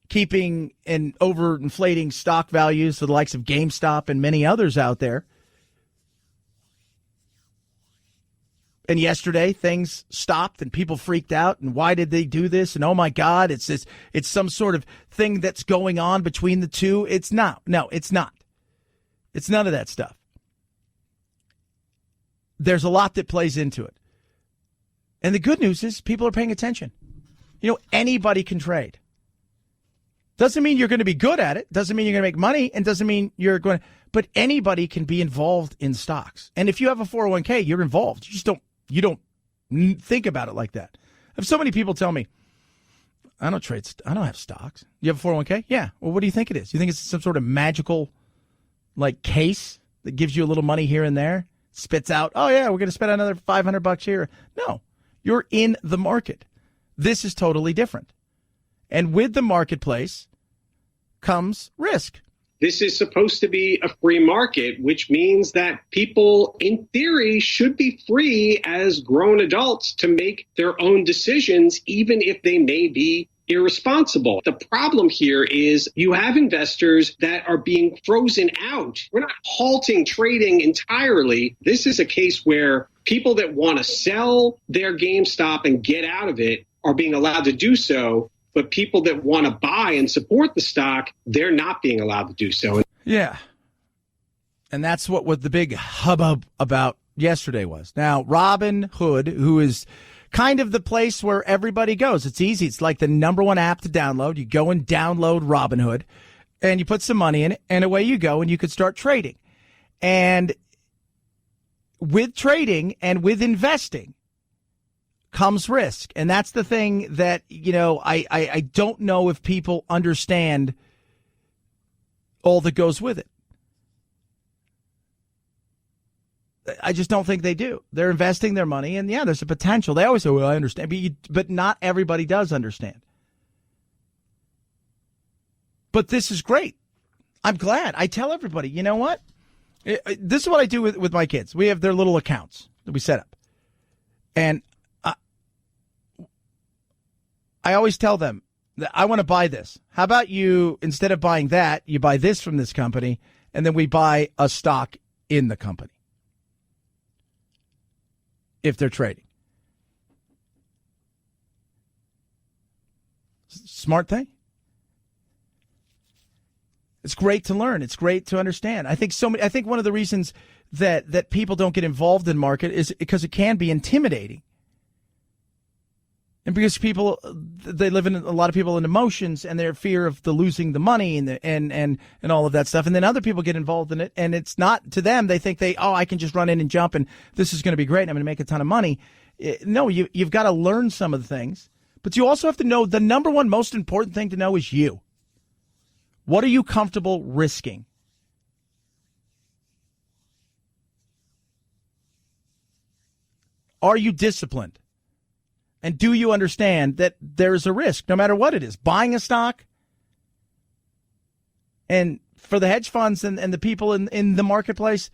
keeping and overinflating stock values for the likes of GameStop and many others out there. And yesterday, things stopped and people freaked out. And why did they do this? And oh my God, it's some sort of thing that's going on between the two. It's not. No, it's not. It's none of that stuff. There's a lot that plays into it. And the good news is people are paying attention. You know, anybody can trade. Doesn't mean you're going to be good at it. Doesn't mean you're going to make money. And doesn't mean you're going to. But anybody can be involved in stocks. And if you have a 401k, you're involved. You don't think about it like that. I have so many people tell me, I don't have stocks. You have a 401k? Yeah. Well, what do you think it is? You think it's some sort of magical, like, case that gives you a little money here and there? Spits out, oh, yeah, we're going to spend another $500 here. No, you're in the market. This is totally different. And with the marketplace comes risk. This is supposed to be a free market, which means that people, in theory, should be free as grown adults to make their own decisions, even if they may be irresponsible. The problem here is you have investors that are being frozen out. We're not halting trading entirely. This is a case where people that want to sell their GameStop and get out of it are being allowed to do so. But people that want to buy and support the stock, they're not being allowed to do so. Yeah. And that's what the big hubbub about yesterday was. Now, Robinhood, who is kind of the place where everybody goes. It's easy. It's like the number one app to download. You go and download Robinhood, and you put some money in it, and away you go, and you could start trading. And with trading and with investing comes risk. And that's the thing that, you know, I don't know if people understand all that goes with it. I just don't think they do. They're investing their money, and yeah, there's a potential. They always say, well, I understand, but not everybody does understand. But this is great. I'm glad. I tell everybody, you know what? This is what I do with my kids. We have their little accounts that we set up. And I always tell them that I want to buy this. How about you, instead of buying that, you buy this from this company, and then we buy a stock in the company if they're trading. Smart thing. It's great to learn. It's great to understand. I think one of the reasons that people don't get involved in market is because it can be intimidating. And because a lot of people in emotions and their fear of losing the money and all of that stuff. And then other people get involved in it, and it's not to them. They think I can just run in and jump, and this is going to be great, and I'm going to make a ton of money. No, you've got to learn some of the things, but you also have to know the number one most important thing to know is you. What are you comfortable risking? Are you disciplined? And do you understand that there is a risk, no matter what it is? Buying a stock, and for the hedge funds and the people in the marketplace,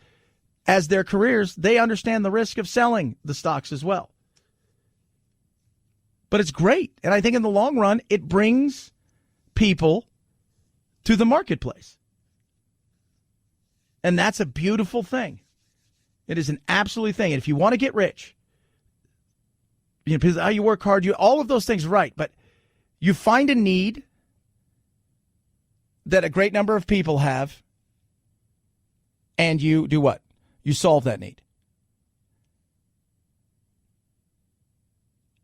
as their careers, they understand the risk of selling the stocks as well. But it's great. And I think in the long run, it brings people to the marketplace. And that's a beautiful thing. It is an absolute thing. And if you want to get rich, you know, you work hard, all of those things, right? But you find a need that a great number of people have, and you do what? You solve that need.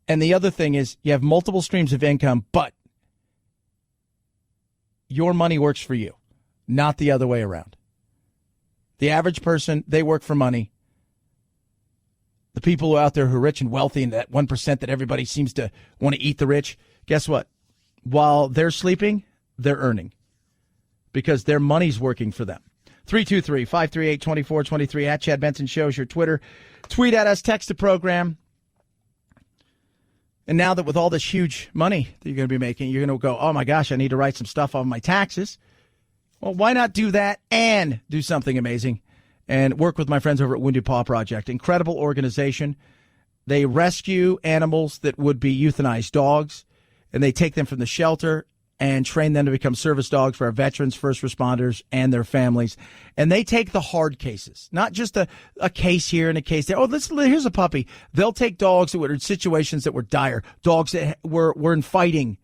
And the other thing is you have multiple streams of income, but your money works for you, not the other way around. The average person, they work for money. The people who are out there who are rich and wealthy, and that 1% that everybody seems to want to eat the rich, guess what? While they're sleeping, they're earning because their money's working for them. 323-538-2423 at Chad Benson Show is your Twitter. Tweet at us, text the program. And now that with all this huge money that you're going to be making, you're going to go, oh my gosh, I need to write some stuff on my taxes. Well, why not do that and do something amazing? And work with my friends over at Wounded Paw Project. Incredible organization. They rescue animals that would be euthanized dogs, and they take them from the shelter and train them to become service dogs for our veterans, first responders, and their families. And they take the hard cases, not just a case here and a case there. Oh, here's a puppy. They'll take dogs that were in situations that were dire, dogs that were in fighting,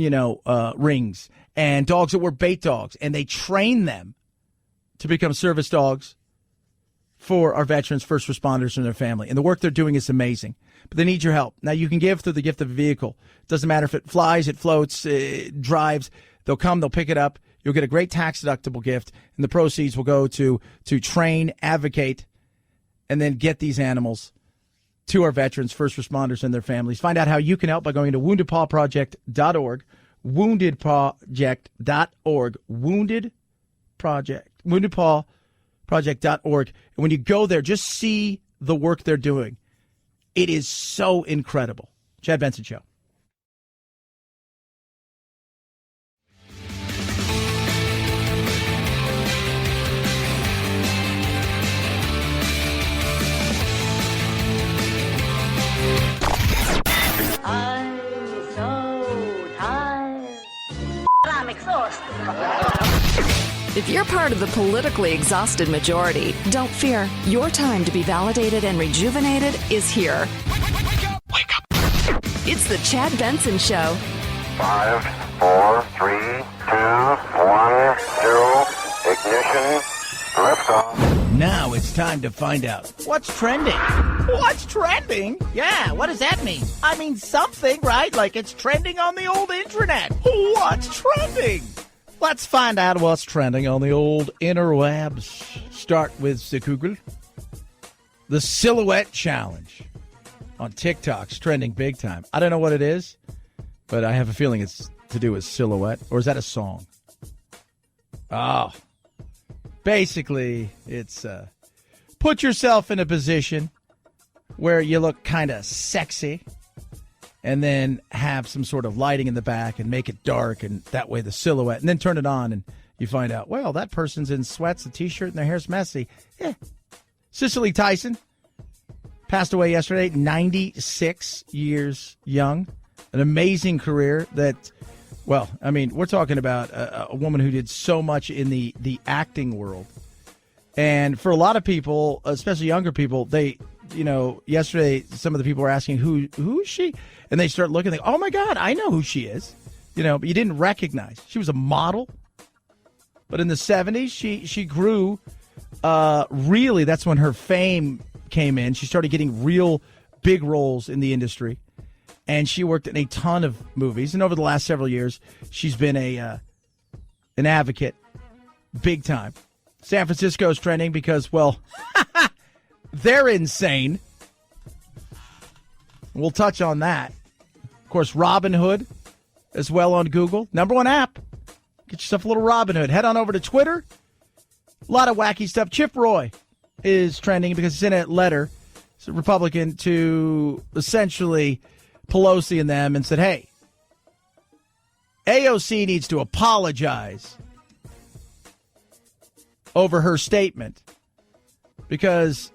rings, and dogs that were bait dogs, and they train them to become service dogs for our veterans, first responders, and their family. And the work they're doing is amazing. But they need your help. Now, you can give through the gift of a vehicle. Doesn't matter if it flies, it floats, it drives. They'll come, they'll pick it up. You'll get a great tax-deductible gift, and the proceeds will go to train, advocate, and then get these animals to our veterans, first responders, and their families. Find out how you can help by going to woundedpawproject.org, woundedpawproject.org, woundedpawproject.org. And when you go there, just see the work they're doing. It is so incredible. Chad Benson Show. I'm so tired. I'm exhausted. If you're part of the politically exhausted majority, don't fear. Your time to be validated and rejuvenated is here. Wake up. It's the Chad Benson Show. 5, 4, 3, 2, 1, 0. Ignition. Liftoff. Now it's time to find out what's trending. What's trending? Yeah, what does that mean? I mean something, right? Like it's trending on the old internet. What's trending? Let's find out what's trending on the old interwebs. Start with the Google. The Silhouette Challenge on TikTok's trending big time. I don't know what it is, but I have a feeling it's to do with silhouette. Or is that a song? Oh. Basically, it's put yourself in a position where you look kind of sexy and then have some sort of lighting in the back and make it dark, and that way the silhouette, and then turn it on and you find out, well, that person's in sweats, a T-shirt, and their hair's messy. Yeah. Cicely Tyson passed away yesterday, 96 years young. An amazing career that, well, I mean, we're talking about a woman who did so much in the acting world. And for a lot of people, especially younger people, they, yesterday some of the people were asking, who is she? And they start looking, oh my God, I know who she is. But you didn't recognize. She was a model. But in the 70s, she grew, really, that's when her fame came in. She started getting real big roles in the industry. And she worked in a ton of movies. And over the last several years, she's been an advocate, big time. San Francisco's trending because, well, they're insane. We'll touch on that. Of course, Robinhood as well on Google. #1 app. Get yourself a little Robinhood. Head on over to Twitter. A lot of wacky stuff. Chip Roy is trending because he sent a letter, it's a Republican, to essentially Pelosi and them and said, hey, AOC needs to apologize over her statement because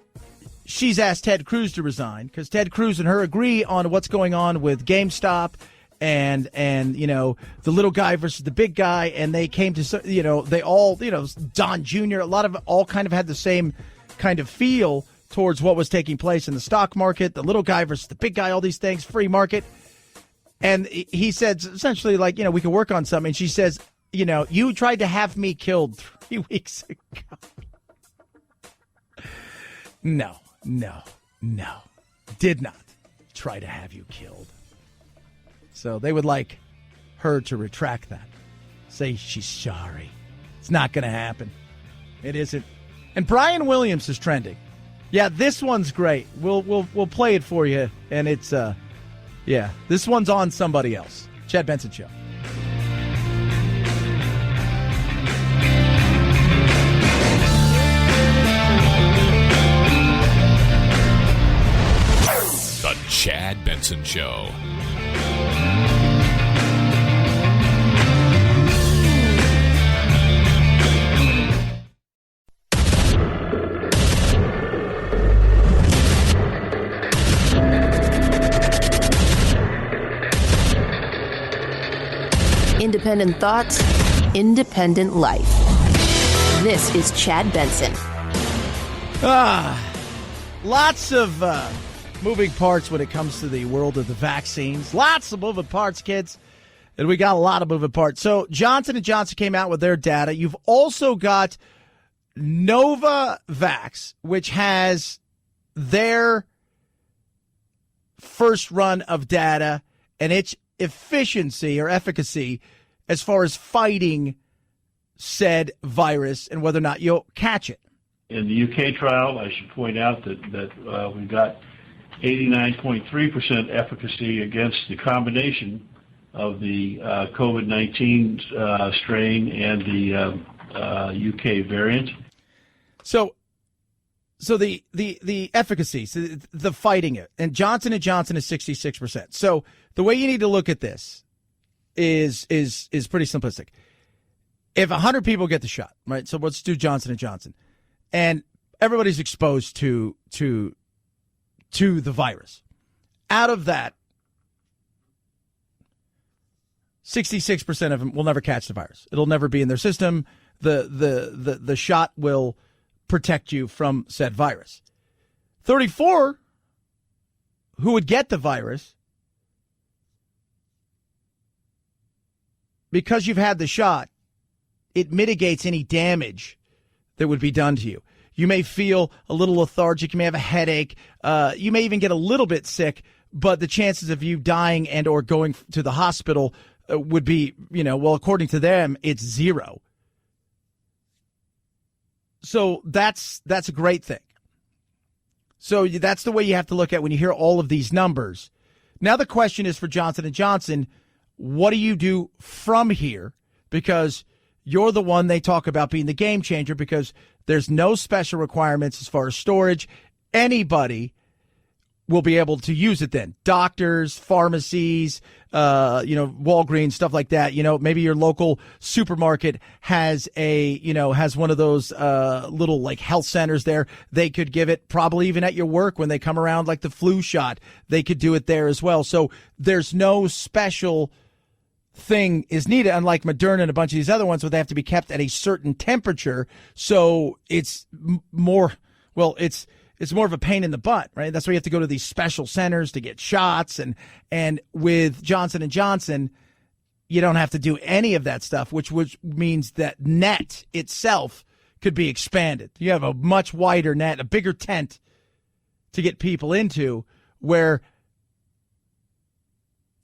she's asked Ted Cruz to resign because Ted Cruz and her agree on what's going on with GameStop and the little guy versus the big guy, and they came to, they all, Don Jr., a lot of all kind of had the same kind of feel towards what was taking place in the stock market, the little guy versus the big guy, all these things, free market. And he said essentially like, we can work on something. And she says, you tried to have me killed 3 weeks ago. No. Did not try to have you killed. So they would like her to retract that. Say she's sorry. It's not going to happen. It isn't. And Brian Williams is trending. Yeah, this one's great. We'll play it for you. And it's, this one's on somebody else. Chad Benson Show. The Chad Benson Show. independent thoughts, independent life. This is Chad Benson. Lots of moving parts when it comes to the world of the vaccines. Lots of moving parts, kids. And we got a lot of moving parts. So Johnson & Johnson came out with their data. You've also got Novavax, which has their first run of data and its efficiency or efficacy as far as fighting said virus and whether or not you'll catch it. In the UK trial, I should point out that we got 89.3% efficacy against the combination of the COVID-19 strain and the UK variant. So the efficacy, so the fighting it, and Johnson & Johnson is 66%. So the way you need to look at this is pretty simplistic. If 100 people get the shot, right? So let's do Johnson & Johnson, and everybody's exposed to the virus. Out of that, 66% of them will never catch the virus. It'll never be in their system. The shot will protect you from said virus. 34 who would get the virus, because you've had the shot, it mitigates any damage that would be done to you. You may feel a little lethargic. You may have a headache. You may even get a little bit sick, but the chances of you dying and or going to the hospital would be, well, according to them, it's zero. So that's a great thing. So that's the way you have to look at when you hear all of these numbers. Now the question is for Johnson & Johnson, what do you do from here? Because you're the one they talk about being the game changer, because there's no special requirements as far as storage. Anybody will be able to use it then. Doctors, pharmacies, Walgreens, stuff like that. Maybe your local supermarket has has one of those little like health centers there. They could give it, probably even at your work when they come around, like the flu shot. They could do it there as well. So there's no special thing is needed, unlike Moderna and a bunch of these other ones where they have to be kept at a certain temperature. So it's more of a pain in the butt, right? That's why you have to go to these special centers to get shots. And with Johnson & Johnson, you don't have to do any of that stuff, which means that net itself could be expanded. You have a much wider net, a bigger tent to get people into, where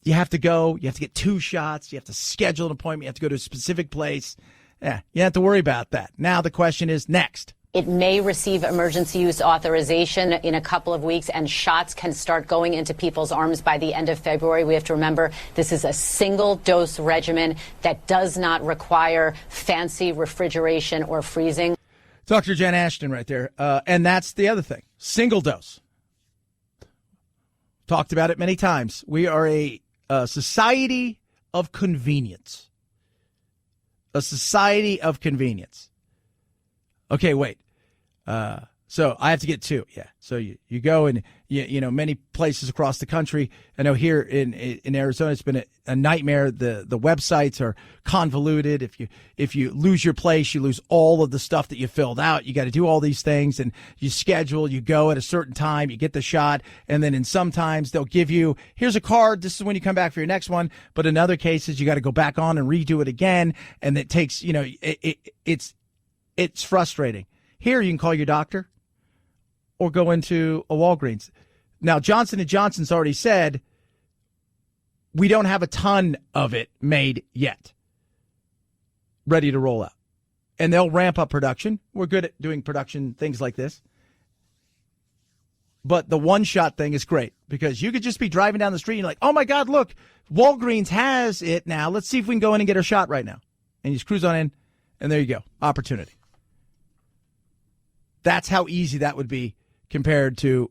you have to go, you have to get 2 shots, you have to schedule an appointment, you have to go to a specific place. Yeah, you don't have to worry about that. Now the question is next. It may receive emergency use authorization in a couple of weeks, and shots can start going into people's arms by the end of February. We have to remember this is a single-dose regimen that does not require fancy refrigeration or freezing. Dr. Jen Ashton right there. And that's the other thing. Single dose. Talked about it many times. We are a society of convenience. A society of convenience. Okay, wait. So I have to get 2. Yeah. So you go and many places across the country. I know here in Arizona, it's been a nightmare. The websites are convoluted. If you lose your place, you lose all of the stuff that you filled out. You got to do all these things, and you schedule. You go at a certain time. You get the shot, and then in sometimes they'll give you, here's a card. This is when you come back for your next one. But in other cases, you got to go back on and redo it again, and it takes it's frustrating. Here, you can call your doctor or go into a Walgreens. Now, Johnson & Johnson's already said we don't have a ton of it made yet, ready to roll out. And they'll ramp up production. We're good at doing production things like this. But the one-shot thing is great, because you could just be driving down the street and you're like, oh, my God, look, Walgreens has it now. Let's see if we can go in and get our shot right now. And you just cruise on in, and there you go. Opportunity. That's how easy that would be compared to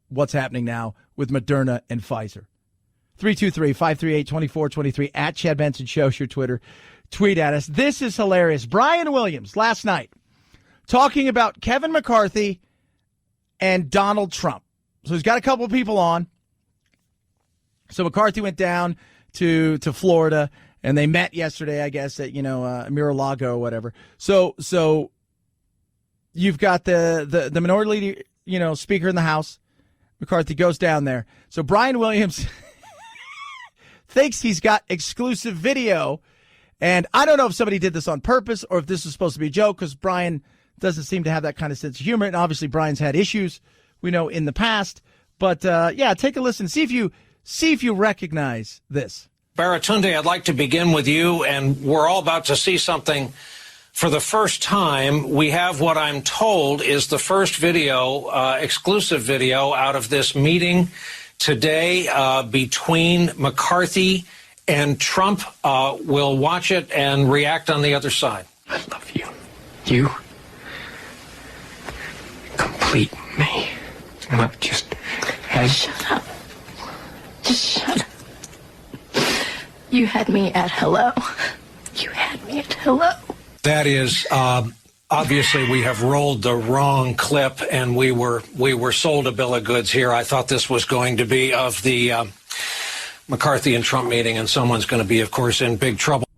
what's happening now with Moderna and Pfizer. 323-538-2423 at Chad Benson Show, your Twitter. Tweet at us. This is hilarious. Brian Williams last night talking about Kevin McCarthy and Donald Trump. So he's got a couple of people on. So McCarthy went down to Florida, and they met yesterday, I guess, at Mar-a-Lago or whatever. So you've got the minority leader, speaker in the House. McCarthy goes down there. So Brian Williams thinks he's got exclusive video, and I don't know if somebody did this on purpose or if this is supposed to be a joke, because Brian doesn't seem to have that kind of sense of humor, and obviously Brian's had issues, we know, in the past. But take a listen. See if you recognize this. Baratunde, I'd like to begin with you, and we're all about to see something for the first time. We have what I'm told is the first video, exclusive video, out of this meeting today between McCarthy and Trump. We'll watch it and react on the other side. I love you. You complete me. Look, just Shut up. Just shut up. You had me at hello. You had me at hello. That is, obviously, we have rolled the wrong clip, and we were sold a bill of goods here. I thought this was going to be of the McCarthy and Trump meeting, and someone's going to be, of course, in big trouble.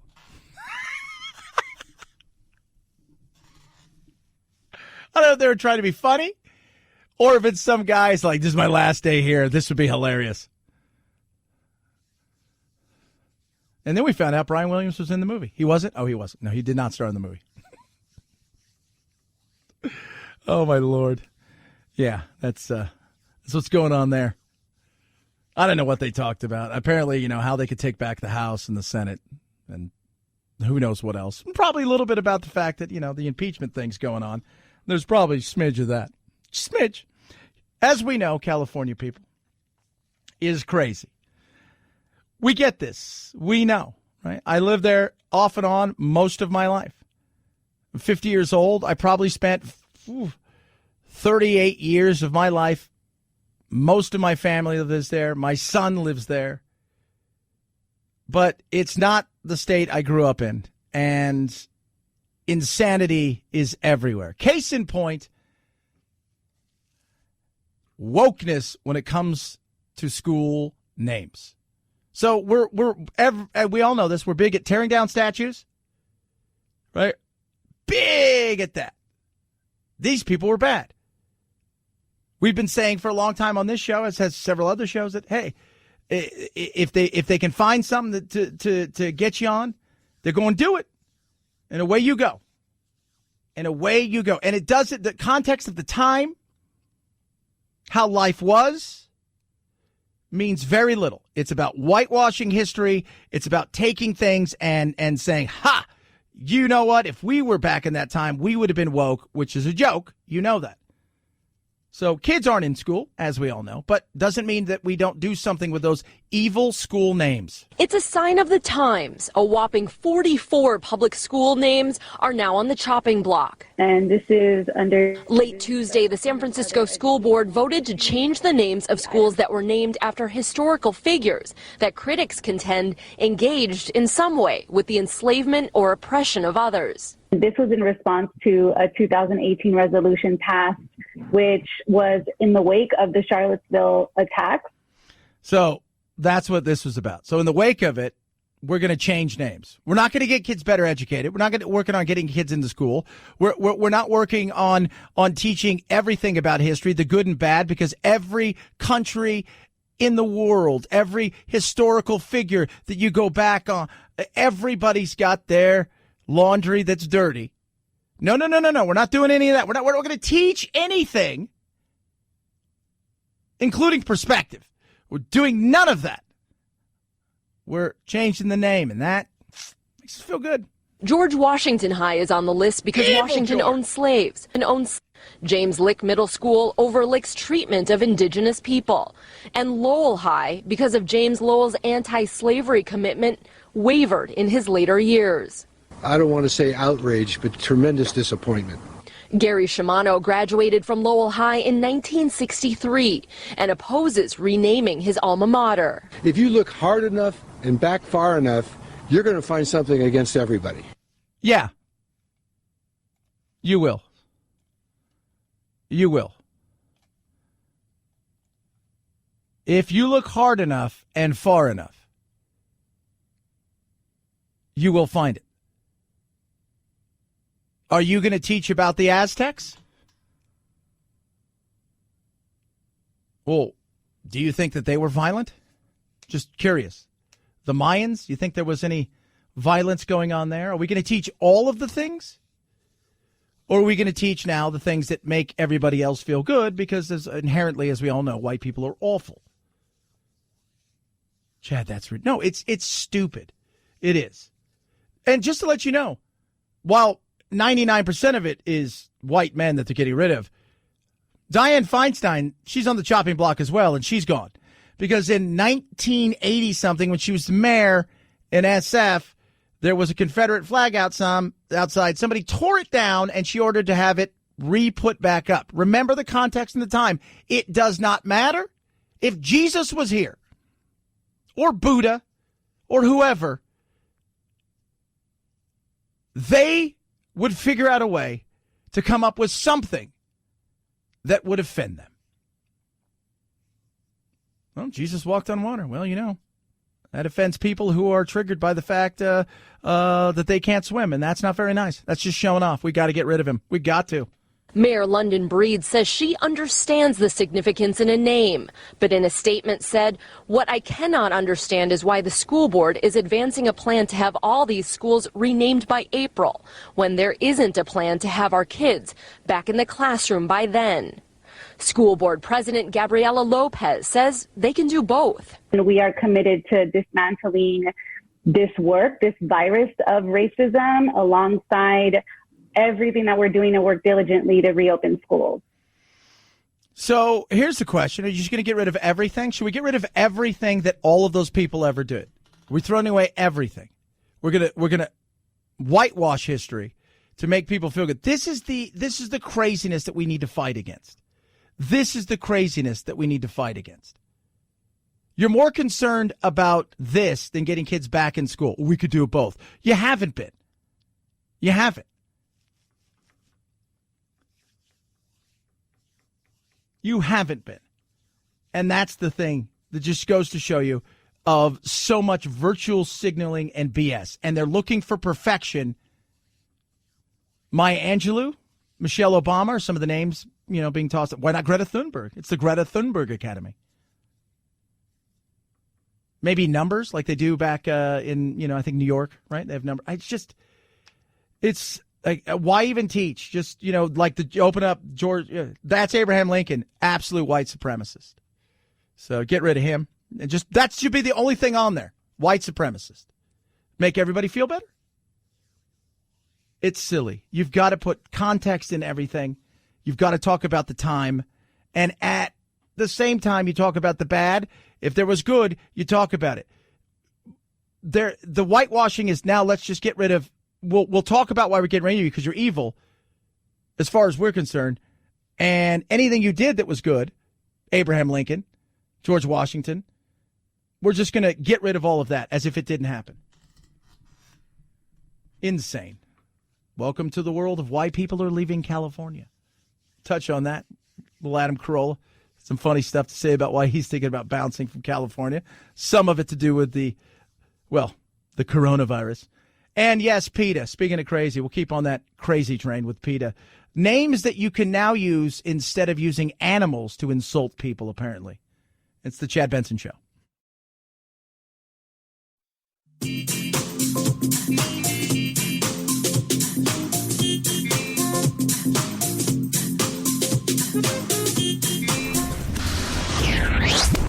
I don't know if they were trying to be funny, or if it's some guys like, this is my last day here, this would be hilarious. And then we found out Brian Williams was in the movie. He wasn't? Oh, he wasn't. No, he did not star in the movie. Oh, my Lord. Yeah, that's what's going on there. I don't know what they talked about. Apparently, how they could take back the House and the Senate, and who knows what else. Probably a little bit about the fact that, the impeachment thing's going on. There's probably a smidge of that. Smidge. As we know, California people is crazy. We get this. We know, right? I lived there off and on most of my life. I'm 50 years old. I probably spent 38 years of my life. Most of my family lives there. My son lives there. But it's not the state I grew up in. And insanity is everywhere. Case in point, wokeness when it comes to school names. So we all know this. We're big at tearing down statues, right? Big at that. These people were bad. We've been saying for a long time on this show, as has several other shows, that hey, if they can find something to get you on, they're going to do it, and away you go. And away you go. And it does it. The context of the time, how life was, means very little. It's about whitewashing history. It's about taking things and saying, ha, you know what? If we were back in that time, we would have been woke, which is a joke. You know that. So kids aren't in school, as we all know, but doesn't mean that we don't do something with those evil school names. It's a sign of the times. A whopping 44 public school names are now on the chopping block. And this is under... Late Tuesday, the San Francisco School Board voted to change the names of schools that were named after historical figures that critics contend engaged in some way with the enslavement or oppression of others. This was in response to a 2018 resolution passed, which was in the wake of the Charlottesville attacks. So that's what this was about. So in the wake of it, we're going to change names. We're not going to get kids better educated. We're not going to working on getting kids into school. We're not working on teaching everything about history, the good and bad, because every country in the world, every historical figure that you go back on, everybody's got their laundry that's dirty. No. We're not doing any of that. We're not going to teach anything, including perspective. We're doing none of that. We're changing the name, and that makes us feel good. George Washington High is on the list because Washington owned slaves and owns. James Lick Middle School overlooks treatment of indigenous people. And Lowell High, because of James Lowell's anti-slavery commitment, wavered in his later years. I don't want to say outrage, but tremendous disappointment. Gary Shimano graduated from Lowell High in 1963 and opposes renaming his alma mater. If you look hard enough and back far enough, you're going to find something against everybody. Yeah. You will. You will. If you look hard enough and far enough, you will find it. Are you going to teach about the Aztecs? Well, do you think that they were violent? Just curious. The Mayans, you think there was any violence going on there? Are we going to teach all of the things? Or are we going to teach now the things that make everybody else feel good? Because inherently, as we all know, white people are awful. Chad, that's rude. No, it's stupid. It is. And just to let you know, while 99% of it is white men that they're getting rid of, Dianne Feinstein, she's on the chopping block as well, and she's gone. Because in 1980-something, when she was mayor in SF, there was a Confederate flag outside. Somebody tore it down, and she ordered to have it re-put back up. Remember the context and the time. It does not matter. If Jesus was here, or Buddha, or whoever, they would figure out a way to come up with something that would offend them. Well, Jesus walked on water. Well, you know, that offends people who are triggered by the fact that they can't swim, and that's not very nice. That's just showing off. We got to get rid of him. We got to. Mayor London Breed says she understands the significance in a name, but in a statement said, "What I cannot understand is why the school board is advancing a plan to have all these schools renamed by April, when there isn't a plan to have our kids back in the classroom by then." School board president Gabriela Lopez says they can do both. We are committed to dismantling this virus of racism, alongside everything that we're doing to work diligently to reopen schools. So here's the question. Are you just going to get rid of everything? Should we get rid of everything that all of those people ever did? We're throwing away everything. We're going to whitewash history to make people feel good. This is the craziness that we need to fight against. This is the craziness that we need to fight against. You're more concerned about this than getting kids back in school. We could do both. You haven't been. You haven't. You haven't been. And that's the thing that just goes to show you of so much virtual signaling and BS. And they're looking for perfection. Maya Angelou, Michelle Obama are some of the names, being tossed up. Why not Greta Thunberg? It's the Greta Thunberg Academy. Maybe numbers like they do back in, I think New York, right? They have numbers. It's like, why even teach? Just, like to open up George. That's Abraham Lincoln, absolute white supremacist. So get rid of him. And that should be the only thing on there. White supremacist. Make everybody feel better. It's silly. You've got to put context in everything. You've got to talk about the time. And at the same time, you talk about the bad. If there was good, you talk about it. The whitewashing is now, let's just get rid of. We'll talk about why we're getting rid of you because you're evil, as far as we're concerned. And anything you did that was good, Abraham Lincoln, George Washington, we're just going to get rid of all of that as if it didn't happen. Insane. Welcome to the world of why people are leaving California. Touch on that. Little Adam Carolla. Some funny stuff to say about why he's thinking about bouncing from California. Some of it to do with the coronavirus. And yes, PETA. Speaking of crazy, we'll keep on that crazy train with PETA. Names that you can now use instead of using animals to insult people, apparently. It's the Chad Benson Show.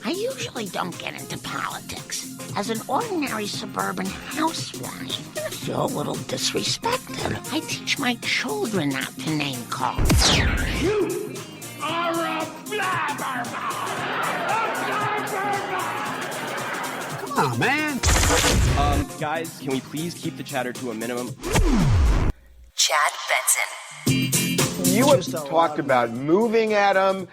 I usually don't get into politics. As an ordinary suburban housewife, I feel a little disrespected. I teach my children not to name call. You are a blabbermouth! Come on, man. Guys, can we please keep the chatter to a minimum? Chad Benson. You have talked about moving at him.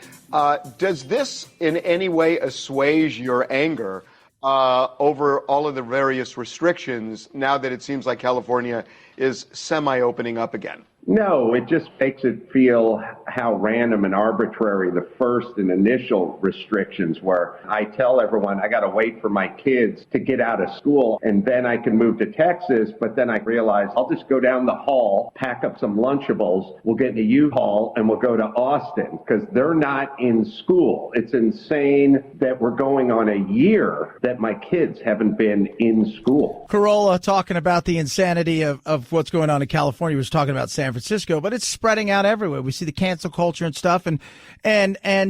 Does this in any way assuage your anger over all of the various restrictions now that it seems like California is semi-opening up again? No, it just makes it feel how random and arbitrary the first and initial restrictions were. I tell everyone I got to wait for my kids to get out of school and then I can move to Texas. But then I realized I'll just go down the hall, pack up some Lunchables, we'll get in a U-Haul and we'll go to Austin because they're not in school. It's insane that we're going on a year that my kids haven't been in school. Carolla talking about the insanity of what's going on in California. He was talking about San Francisco, but it's spreading out everywhere. We see the cancel culture and stuff and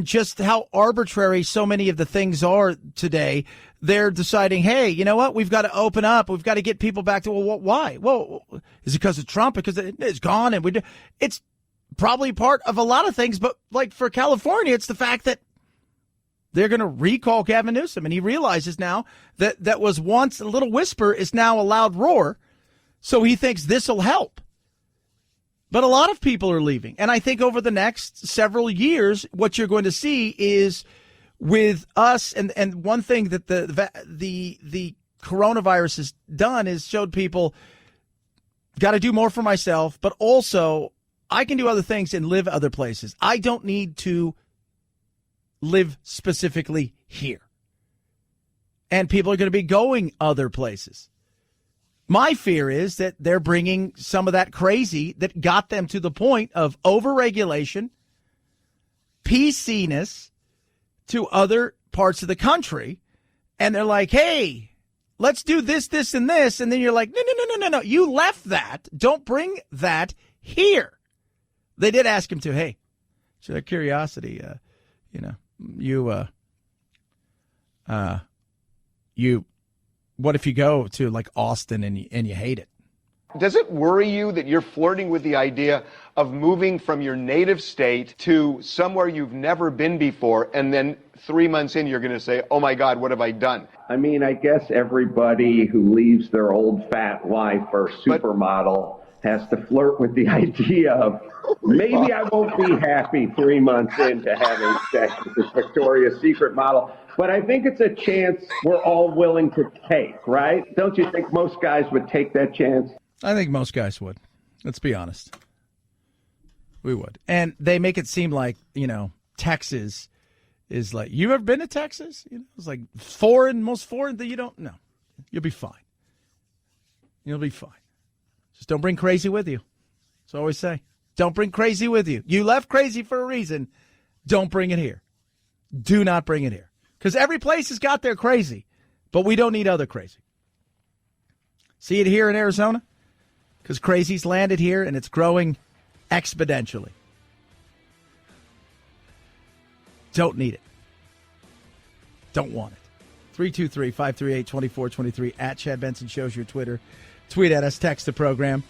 just how arbitrary so many of the things are today. They're deciding, hey, you know what? We've got to open up. We've got to get people back to, well, why? Well, is it because of Trump? Because it's gone and it's probably part of a lot of things. But like for California, it's the fact that they're going to recall Gavin Newsom. And he realizes now that was once a little whisper is now a loud roar. So he thinks this will help. But a lot of people are leaving. And I think over the next several years, what you're going to see is with us. And one thing that the coronavirus has done is showed people got to do more for myself, but also I can do other things and live other places. I don't need to live specifically here. And people are going to be going other places. My fear is that they're bringing some of that crazy that got them to the point of overregulation, PC-ness to other parts of the country. And they're like, hey, let's do this, this, and this. And then you're like, no. You left that. Don't bring that here. They did ask him to, hey, so that curiosity, what if you go to like Austin and you hate it? Does it worry you that you're flirting with the idea of moving from your native state to somewhere you've never been before, and then 3 months in you're going to say, oh my God, what have I done? I mean, I guess everybody who leaves their old fat life or supermodel has to flirt with the idea of maybe I won't be happy 3 months into having sex with this Victoria's Secret model. But I think it's a chance we're all willing to take, right? Don't you think most guys would take that chance? I think most guys would. Let's be honest. We would. And they make it seem like, Texas is like, you ever been to Texas? It's like most foreign that you don't know. You'll be fine. You'll be fine. Just don't bring crazy with you. That's what I always say. Don't bring crazy with you. You left crazy for a reason. Don't bring it here. Do not bring it here. Because every place has got their crazy, but we don't need other crazy. See it here in Arizona? Because crazy's landed here and it's growing exponentially. Don't need it. Don't want it. 323-538-2423 at Chad Benson shows your Twitter. Tweet at us, text the program.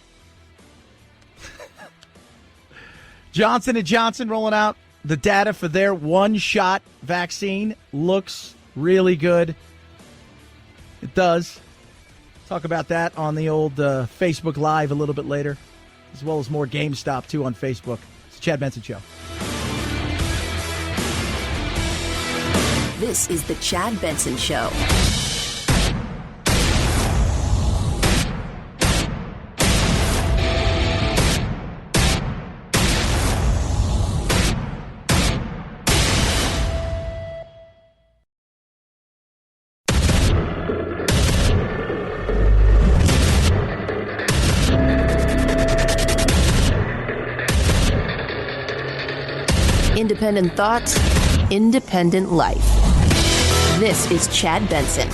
Johnson & Johnson rolling out the data for their one-shot vaccine. Looks really good. It does. Talk about that on the old Facebook Live a little bit later, as well as more GameStop, too, on Facebook. It's the Chad Benson Show. This is the Chad Benson Show. Independent thoughts, independent life. This is Chad Benson.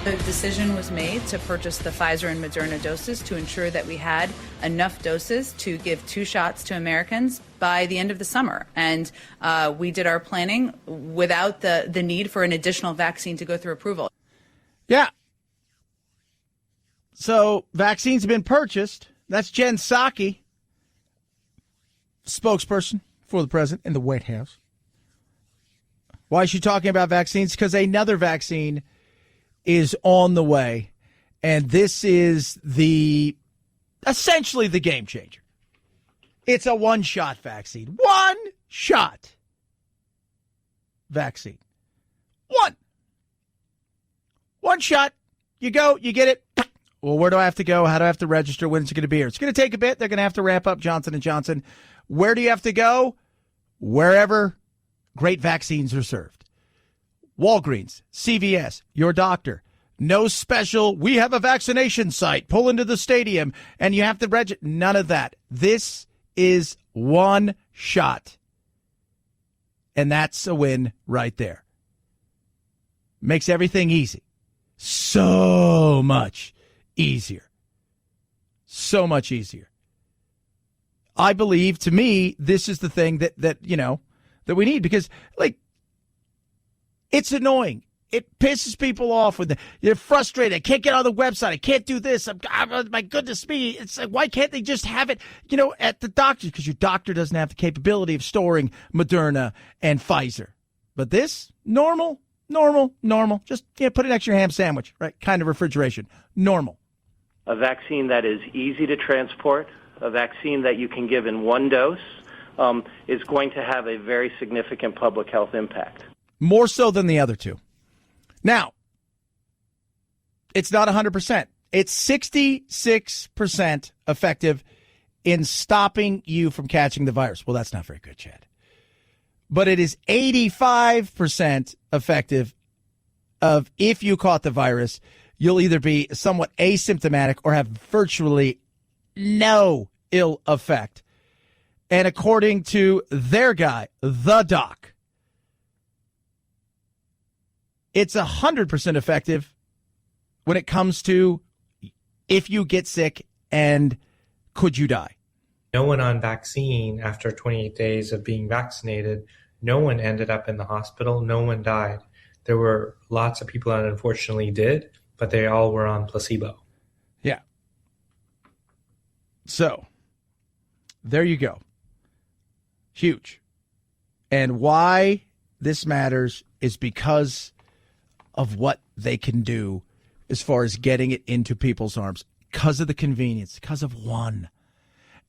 The decision was made to purchase the Pfizer and Moderna doses to ensure that we had enough doses to give 2 shots to Americans by the end of the summer. And we did our planning without the need for an additional vaccine to go through approval. Yeah. So vaccines have been purchased. That's Jen Psaki, spokesperson for the president in the White House. Why is she talking about vaccines? Because another vaccine is on the way, and this is essentially the game changer. It's a one-shot vaccine. One-shot vaccine. One shot. You go, you get it. Well, where do I have to go? How do I have to register? When's it going to be here? It's going to take a bit. They're going to have to ramp up Johnson & Johnson. Where do you have to go? Wherever great vaccines are served. Walgreens, CVS, your doctor. No special, we have a vaccination site. Pull into the stadium and you have to register. None of that. This is one shot. And that's a win right there. Makes everything easy. So much easier. So much easier. I believe, to me, this is the thing that we need, because, like, it's annoying. It pisses people off when you're frustrated. I can't get on the website. I can't do this. My goodness me. It's like, why can't they just have it, at the doctor? Because your doctor doesn't have the capability of storing Moderna and Pfizer. But this, normal. Just put it next to your ham sandwich, right? Kind of refrigeration. Normal. A vaccine that is easy to transport, a vaccine that you can give in one dose, is going to have a very significant public health impact. More so than the other two. Now, it's not 100%. It's 66% effective in stopping you from catching the virus. Well, that's not very good, Chad. But it is 85% effective of, if you caught the virus, you'll either be somewhat asymptomatic or have virtually no ill effect. And according to their guy, the doc, it's 100% effective when it comes to if you get sick and could you die. No one on vaccine after 28 days of being vaccinated, no one ended up in the hospital. No one died. There were lots of people that unfortunately did, but they all were on placebo. Yeah. So, there you go. Huge. And why this matters is because of what they can do as far as getting it into people's arms, because of the convenience, because of one.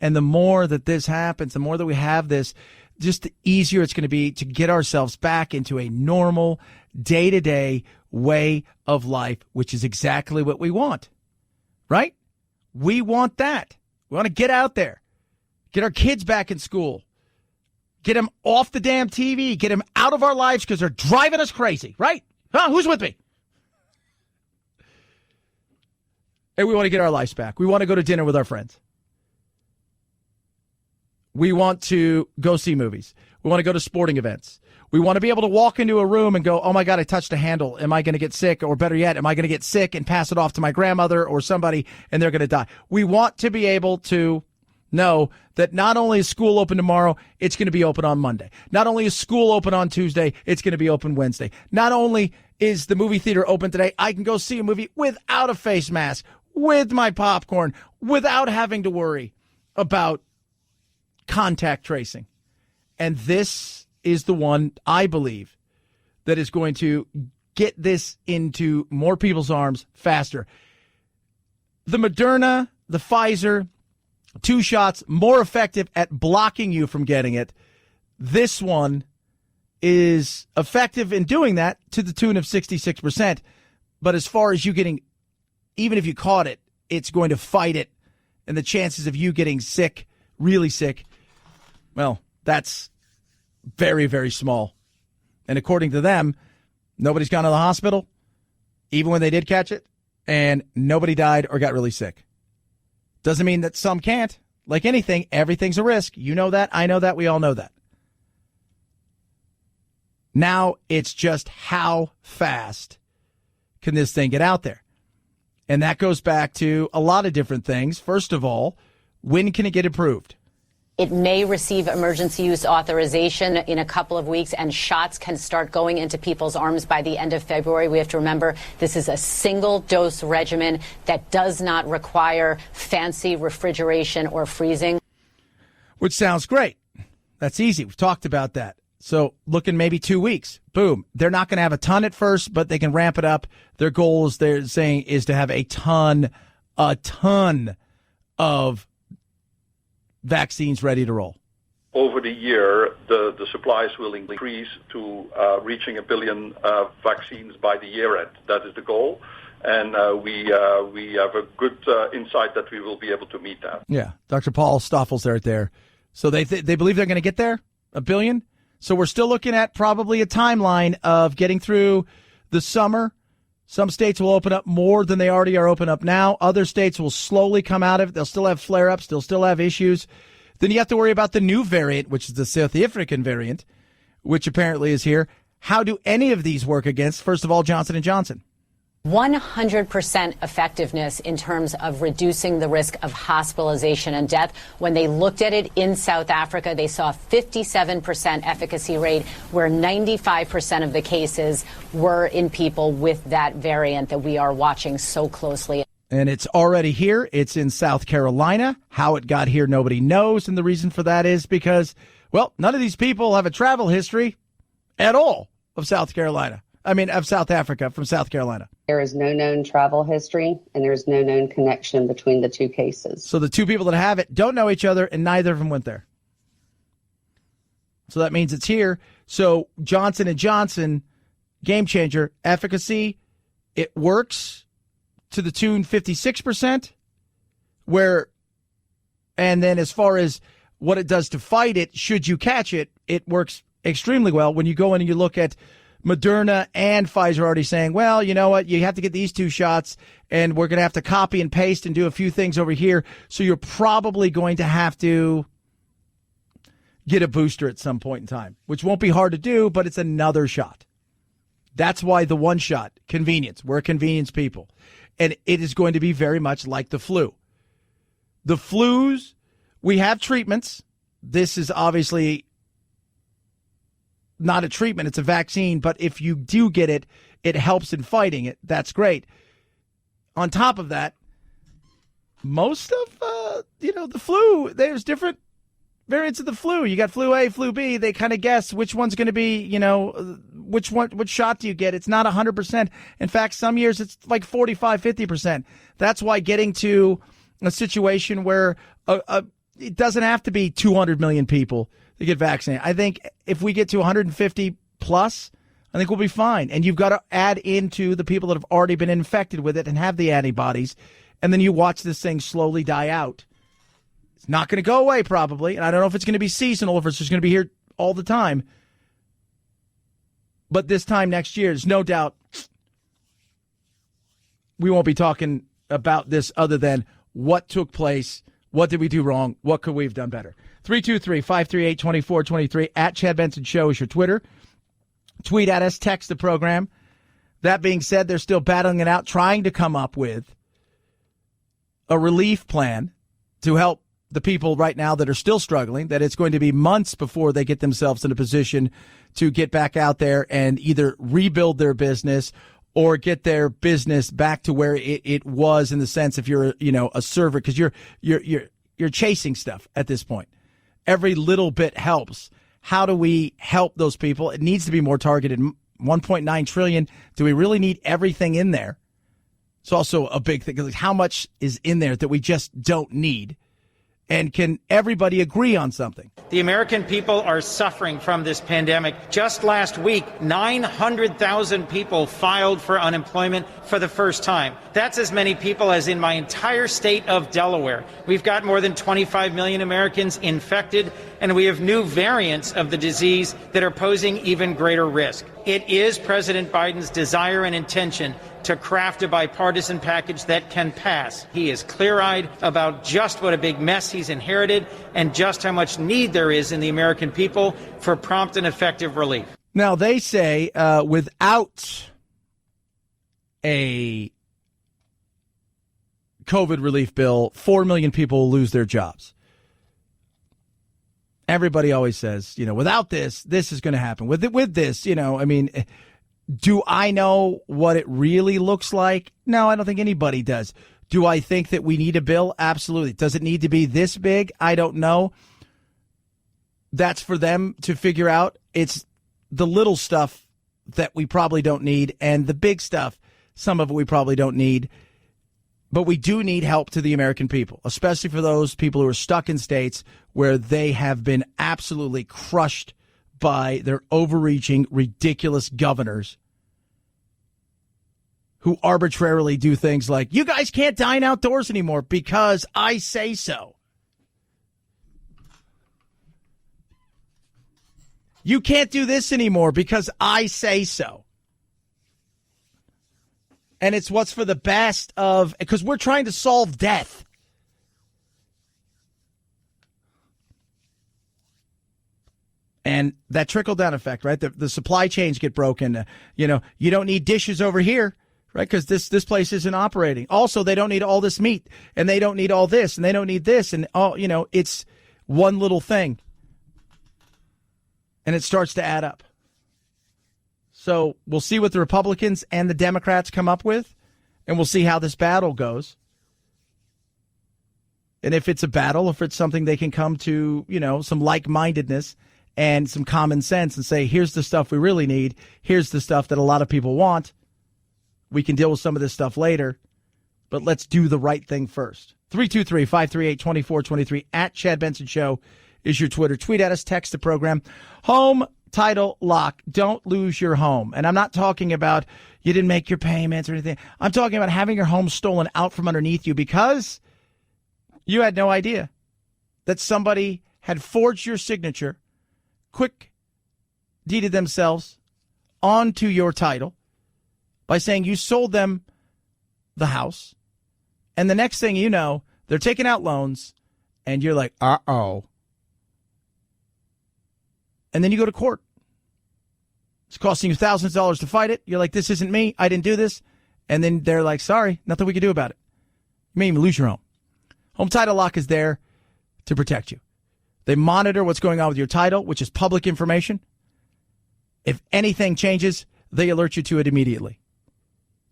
And the more that this happens, the more that we have this, just the easier it's going to be to get ourselves back into a normal, day-to-day way of life, which is exactly what we want, right? We want that. We want to get out there, get our kids back in school, get them off the damn TV, get them out of our lives because they're driving us crazy, right? Huh? Who's with me? And we want to get our lives back. We want to go to dinner with our friends. We want to go see movies. We want to go to sporting events. We want to be able to walk into a room and go, oh, my God, I touched a handle. Am I going to get sick? Or better yet, am I going to get sick and pass it off to my grandmother or somebody and they're going to die? We want to be able to know that not only is school open tomorrow, it's going to be open on Monday. Not only is school open on Tuesday, it's going to be open Wednesday. Not only is the movie theater open today, I can go see a movie without a face mask, with my popcorn, without having to worry about contact tracing. And this is the one, I believe, that is going to get this into more people's arms faster. The Moderna, the Pfizer, 2 shots, more effective at blocking you from getting it. This one is effective in doing that to the tune of 66%. But as far as you getting, even if you caught it, it's going to fight it. And the chances of you getting sick, really sick, well, that's very, very small. And according to them, nobody's gone to the hospital, even when they did catch it, and nobody died or got really sick. Doesn't mean that some can't. Like anything, everything's a risk. You know that. I know that. We all know that. Now it's just how fast can this thing get out there? And that goes back to a lot of different things. First of all, when can it get approved? It may receive emergency use authorization in a couple of weeks, and shots can start going into people's arms by the end of February. We have to remember this is a single-dose regimen that does not require fancy refrigeration or freezing. Which sounds great. That's easy. We've talked about that. So looking maybe 2 weeks. Boom. They're not going to have a ton at first, but they can ramp it up. Their goal, is they're saying, is to have a ton of vaccines ready to roll. Over the year, the supplies will increase to reaching 1 billion vaccines by the year end. That is the goal. and we have a good insight that we will be able to meet that. Yeah, Dr. Paul Stoffel's right there. So they believe they're going to get there, $1 billion. So we're still looking at probably a timeline of getting through the summer. Some states will open up more than they already are open up now. Other states will slowly come out of it. They'll still have flare-ups. They'll still have issues. Then you have to worry about the new variant, which is the South African variant, which apparently is here. How do any of these work against, first of all, Johnson & Johnson? 100% effectiveness in terms of reducing the risk of hospitalization and death. When they looked at it in South Africa, they saw a 57% efficacy rate, where 95% of the cases were in people with that variant that we are watching so closely. And it's already here. It's in South Carolina. How it got here, nobody knows. And the reason for that is because, well, none of these people have a travel history at all of South Africa from South Carolina. There is no known travel history, and there's no known connection between the two cases. So the two people that have it don't know each other, and neither of them went there. So that means it's here. So Johnson & Johnson, game changer, efficacy, it works to the tune 56%, and then as far as what it does to fight it, should you catch it, it works extremely well. When you go in and you look at Moderna and Pfizer already saying, well, you know what, you have to get these 2 shots, and we're going to have to copy and paste and do a few things over here. So you're probably going to have to get a booster at some point in time, which won't be hard to do, but it's another shot. That's why the one shot, convenience. We're convenience people. And it is going to be very much like the flu. The flus, we have treatments. This is obviously not a treatment, it's a vaccine, but if you do get it, it helps in fighting it. That's great. On top of that, most of, the flu, there's different variants of the flu. You got flu A, flu B. They kind of guess which one's going to be, which shot do you get? It's not 100%. In fact, some years it's like 45, 50%. That's why getting to a situation where it doesn't have to be 200 million people to get vaccinated. I think if we get to 150 plus, I think we'll be fine. And you've got to add into the people that have already been infected with it and have the antibodies. And then you watch this thing slowly die out. It's not going to go away probably. And I don't know if it's going to be seasonal, if it's just going to be here all the time. But this time next year, there's no doubt we won't be talking about this other than what took place. What did we do wrong? What could we have done better? 323-538-2423 at Chad Benson Show is your Twitter. Tweet at us, text the program. That being said, they're still battling it out, trying to come up with a relief plan to help the people right now that are still struggling, that it's going to be months before they get themselves in a position to get back out there and either rebuild their business or get their business back to where it was, in the sense if you're, a server, because you're chasing stuff at this point. Every little bit helps. How do we help those people? It needs to be more targeted. 1.9 trillion. Do we really need everything in there? It's also a big thing. Like, how much is in there that we just don't need? And can everybody agree on something? The American people are suffering from this pandemic. Just last week, 900,000 people filed for unemployment for the first time. That's as many people as in my entire state of Delaware. We've got more than 25 million Americans infected, and we have new variants of the disease that are posing even greater risk. It is President Biden's desire and intention to craft a bipartisan package that can pass. He is clear-eyed about just what a big mess he's inherited and just how much need there is in the American people for prompt and effective relief. Now, they say without a COVID relief bill, 4 million people will lose their jobs. Everybody always says, without this is going to happen. With this, do I know what it really looks like? No, I don't think anybody does. Do I think that we need a bill? Absolutely. Does it need to be this big? I don't know. That's for them to figure out. It's the little stuff that we probably don't need, and the big stuff, some of it we probably don't need. But we do need help to the American people, especially for those people who are stuck in states where they have been absolutely crushed by their overreaching, ridiculous governors who arbitrarily do things like, you guys can't dine outdoors anymore because I say so. You can't do this anymore because I say so. And it's what's for the best of, because we're trying to solve death. And that trickle-down effect, right? The supply chains get broken. You don't need dishes over here, right? Because this place isn't operating. Also, they don't need all this meat, and they don't need all this, and they don't need this, and it's one little thing, and it starts to add up. So we'll see what the Republicans and the Democrats come up with, and we'll see how this battle goes. And if it's a battle, if it's something they can come to, some like-mindedness and some common sense and say, here's the stuff we really need. Here's the stuff that a lot of people want. We can deal with some of this stuff later, but let's do the right thing first. 323-538-2423 at Chad Benson Show is your Twitter. Tweet at us, text the program. Home title lock. Don't lose your home. And I'm not talking about you didn't make your payments or anything. I'm talking about having your home stolen out from underneath you because you had no idea that somebody had forged your signature, quick deeded themselves onto your title by saying you sold them the house. And the next thing you know, they're taking out loans and you're like, uh-oh. And then you go to court. It's costing you thousands of dollars to fight it. You're like, this isn't me. I didn't do this. And then they're like, sorry, nothing we can do about it. You may even lose your home. Home Title Lock is there to protect you. They monitor what's going on with your title, which is public information. If anything changes, they alert you to it immediately.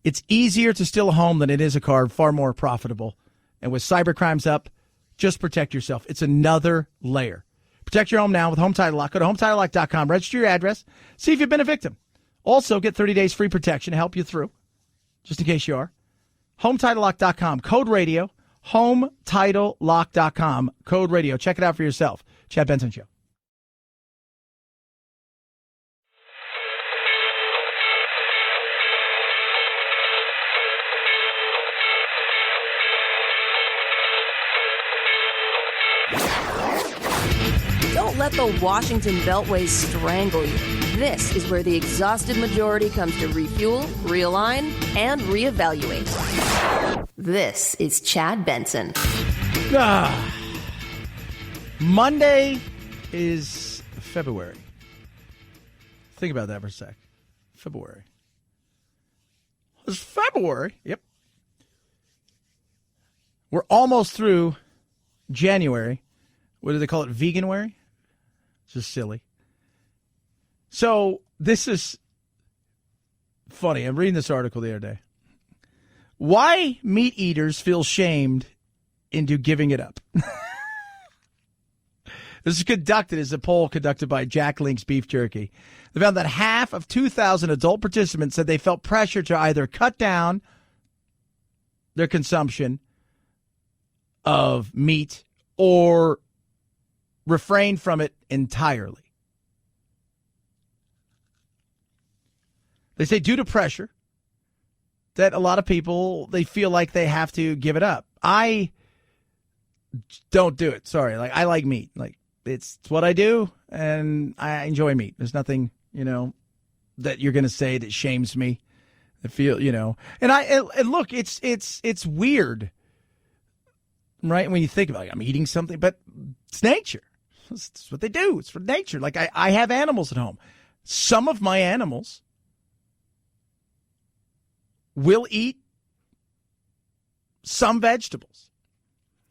It's easier to steal a home than it is a car, far more profitable. And with cybercrimes up, just protect yourself. It's another layer. Protect your home now with Home Title Lock. Go to HomeTitleLock.com. Register your address. See if you've been a victim. Also, get 30 days free protection to help you through, just in case you are. HomeTitleLock.com. Code radio. HomeTitleLock.com. Code radio. Check it out for yourself. Chad Benson Show. Don't let the Washington Beltway strangle you. This is where the exhausted majority comes to refuel, realign, and reevaluate. This is Chad Benson. Monday is February. Think about that for a sec. February. It's February. Yep. We're almost through January. What do they call it? Veganuary? Just silly. So this is funny. I'm reading this article the other day. Why meat eaters feel shamed into giving it up. This is conducted as a poll conducted by Jack Link's Beef Jerky. They found that half of 2,000 adult participants said they felt pressure to either cut down their consumption of meat or refrain from it entirely. They say due to pressure that a lot of people, they feel like they have to give it up. I don't do it. Sorry. I like meat. It's what I do, and I enjoy meat. There's nothing, that you're going to say that shames me. I feel, and look, it's weird, right? When you think about it, I'm eating something, but it's nature. It's what they do. It's for nature. I have animals at home. Some of my animals will eat some vegetables.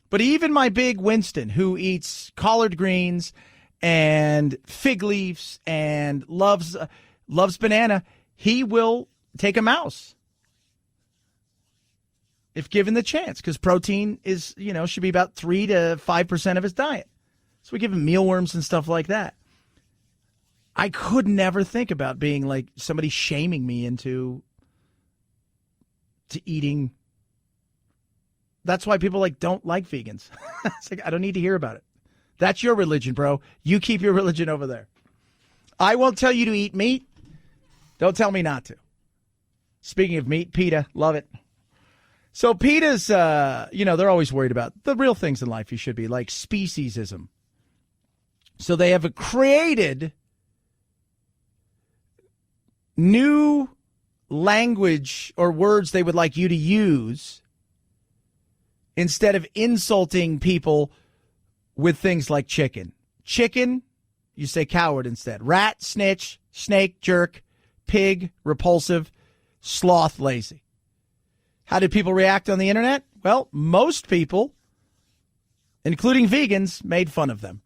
But even my big Winston, who eats collard greens and fig leaves and loves banana, he will take a mouse if given the chance, because protein is, should be about 3 to 5% of his diet. So we give him mealworms and stuff like that. I could never think about being like somebody shaming me into eating. That's why people don't like vegans. It's I don't need to hear about it. That's your religion, bro. You keep your religion over there. I won't tell you to eat meat. Don't tell me not to. Speaking of meat, PETA, love it. So PETA's, they're always worried about the real things in life you should be, like speciesism. So they have created new language or words they would like you to use instead of insulting people with things like chicken. Chicken, you say coward instead. Rat, snitch, snake, jerk, pig, repulsive, sloth, lazy. How did people react on the internet? Well, most people, including vegans, made fun of them.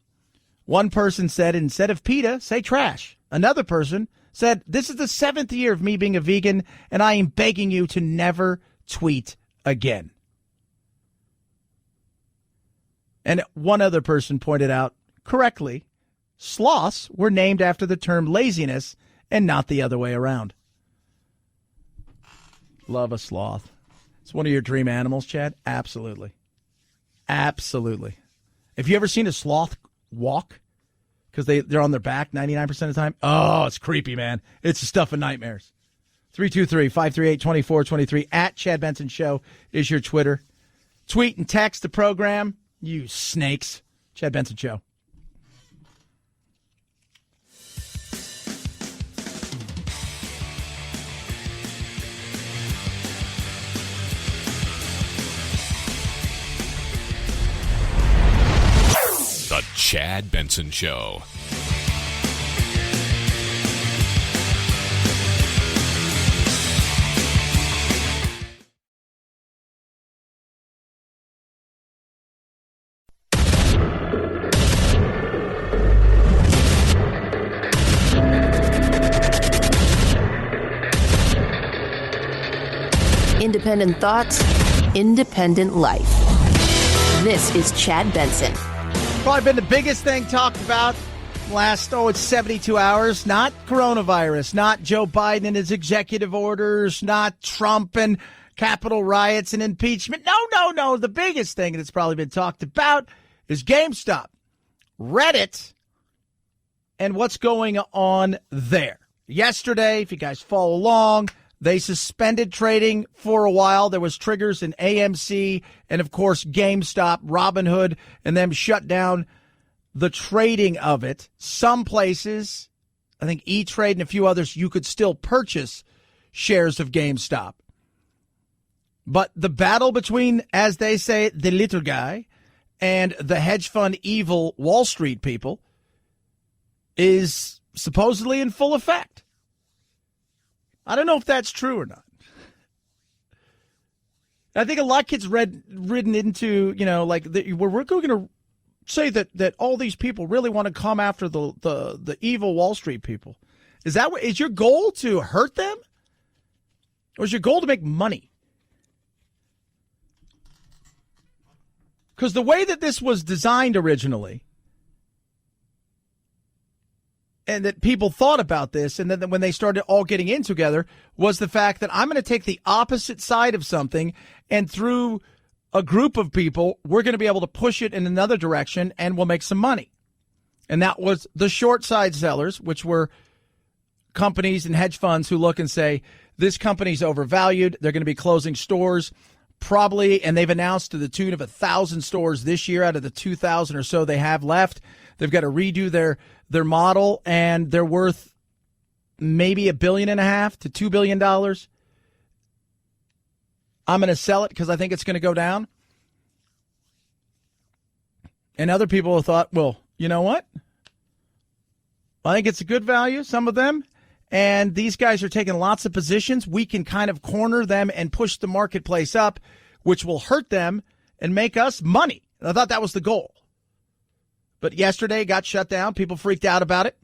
One person said, instead of PETA, say trash. Another person said, this is the 7th year of me being a vegan, and I am begging you to never tweet again. And one other person pointed out, correctly, sloths were named after the term laziness and not the other way around. Love a sloth. It's one of your dream animals, Chad? Absolutely. Absolutely. Have you ever seen a sloth walk? Because they're on their back 99% of the time. Oh, it's creepy, man. It's the stuff of nightmares. 323-538-2423 at Chad Benson Show is your Twitter. Tweet and text the program. You snakes. Chad Benson Show. The Chad Benson Show. Independent thoughts, independent life. This is Chad Benson. Probably been the biggest thing talked about last, it's 72 hours. Not coronavirus, not Joe Biden and his executive orders, not Trump and Capitol riots and impeachment. No. The biggest thing that's probably been talked about is GameStop, Reddit, and what's going on there. Yesterday, if you guys follow along, they suspended trading for a while. There was triggers in AMC and, of course, GameStop, Robinhood, and them shut down the trading of it. Some places, I think E-Trade and a few others, you could still purchase shares of GameStop. But the battle between, as they say, the little guy and the hedge fund evil Wall Street people is supposedly in full effect. I don't know if that's true or not. I think a lot of kids ridden into, we're going to say that all these people really want to come after the evil Wall Street people. Is your goal to hurt them? Or is your goal to make money? Because the way that this was designed originally, and that people thought about this, and then when they started all getting in together, was the fact that I'm going to take the opposite side of something, and through a group of people, we're going to be able to push it in another direction, and we'll make some money. And that was the short side sellers, which were companies and hedge funds who look and say, this company's overvalued. They're going to be closing stores probably, and they've announced to the tune of 1,000 stores this year out of the 2,000 or so they have left. They've got to redo their model, and they're worth maybe $1.5 billion to $2 billion. I'm going to sell it because I think it's going to go down. And other people have thought, well, you know what? I think it's a good value, some of them. And these guys are taking lots of positions. We can kind of corner them and push the marketplace up, which will hurt them and make us money. And I thought that was the goal. But yesterday it got shut down. People freaked out about it.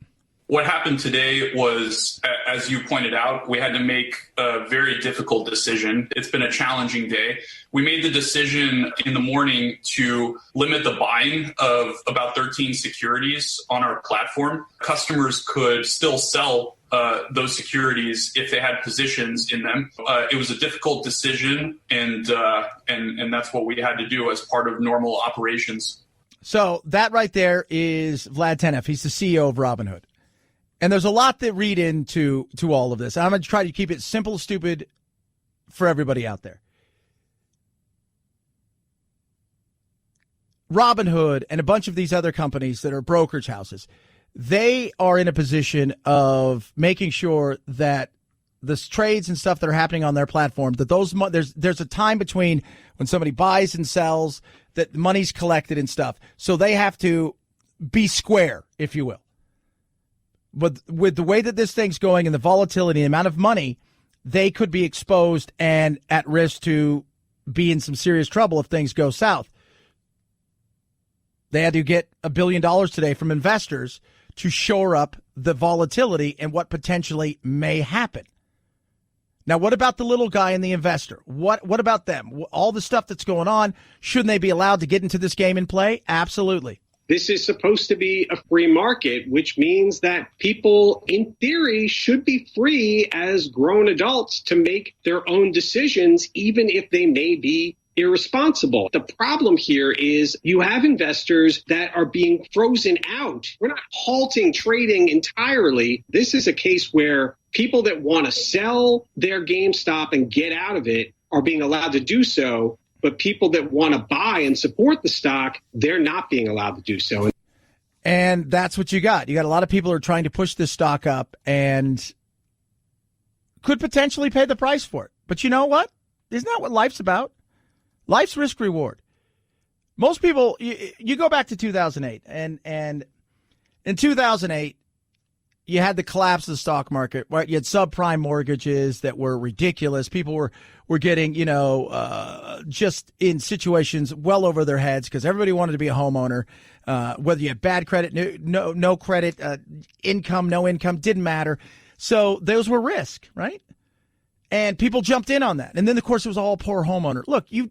What happened today was, as you pointed out, we had to make a very difficult decision. It's been a challenging day. We made the decision in the morning to limit the buying of about 13 securities on our platform. Customers could still sell those securities if they had positions in them. It was a difficult decision, and that's what we had to do as part of normal operations. So that right there is Vlad Tenev. He's the CEO of Robinhood. And there's a lot that read into all of this. I'm going to try to keep it simple, stupid, for everybody out there. Robinhood and a bunch of these other companies that are brokerage houses, they are in a position of making sure that the trades and stuff that are happening on their platform, that there's a time between when somebody buys and sells, that money's collected and stuff. So they have to be square, if you will. But with the way that this thing's going and the volatility and the amount of money, they could be exposed and at risk to be in some serious trouble if things go south. They had to get $1 billion today from investors to shore up the volatility and what potentially may happen. Now, what about the little guy and the investor? What about them? All the stuff that's going on, shouldn't they be allowed to get into this game and play? Absolutely. This is supposed to be a free market, which means that people, in theory, should be free as grown adults to make their own decisions, even if they may be irresponsible. The problem here is you have investors that are being frozen out. We're not halting trading entirely. This is a case where people that want to sell their GameStop and get out of it are being allowed to do so. But people that want to buy and support the stock, they're not being allowed to do so. And that's what you got. You got a lot of people who are trying to push this stock up and could potentially pay the price for it. But you know what? Isn't that what life's about? Life's risk reward. Most people, you go back to 2008, and in 2008, you had the collapse of the stock market, right? You had subprime mortgages that were ridiculous. People were getting, just in situations well over their heads because everybody wanted to be a homeowner. Whether you had bad credit, no credit, income, no income, didn't matter. So those were risk, right? And people jumped in on that. And then, of course, it was all poor homeowner. Look, you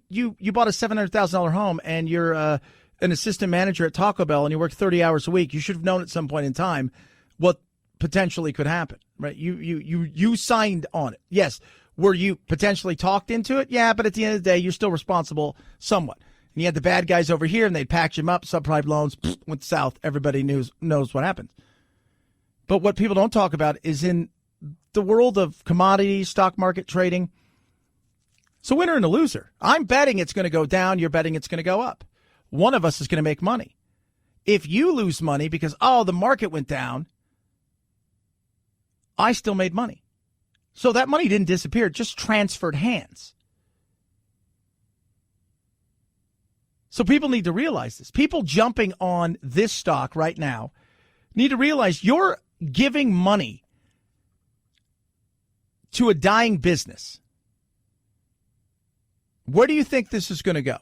bought a $700,000 home and you're an assistant manager at Taco Bell and you work 30 hours a week. You should have known at some point in time what potentially could happen, right? You signed on it. Yes. Were you potentially talked into it? Yeah, but at the end of the day, you're still responsible somewhat. And you had the bad guys over here and they'd patch him up, subprime loans, went south. Everybody knows what happened. But what people don't talk about is in the world of commodities, stock market trading, it's a winner and a loser. I'm betting it's going to go down. You're betting it's going to go up. One of us is going to make money. If you lose money because, the market went down, I still made money. So that money didn't disappear, it just transferred hands. So people need to realize this. People jumping on this stock right now need to realize you're giving money to a dying business. Where do you think this is going to go?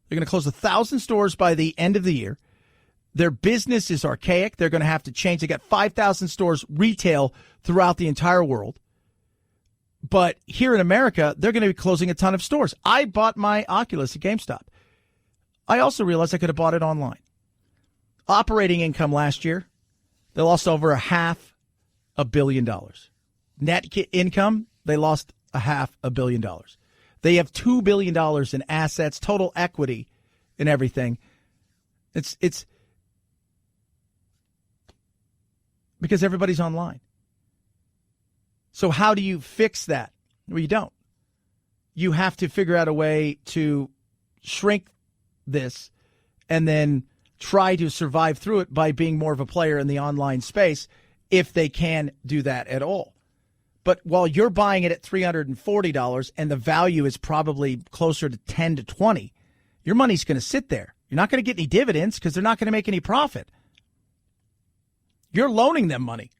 They're going to close 1,000 stores by the end of the year. Their business is archaic. They're going to have to change. They got 5,000 stores retail throughout the entire world. But here in America, they're going to be closing a ton of stores. I bought my Oculus at GameStop. I also realized I could have bought it online. Operating income last year, they lost over $500 million. Net income, they lost $500 million. They have $2 billion in assets, total equity and everything. It's because everybody's online. So how do you fix that? Well, you don't. You have to figure out a way to shrink this and then try to survive through it by being more of a player in the online space if they can do that at all. But while you're buying it at $340 and the value is probably closer to 10 to 20, your money's going to sit there. You're not going to get any dividends because they're not going to make any profit. You're loaning them money.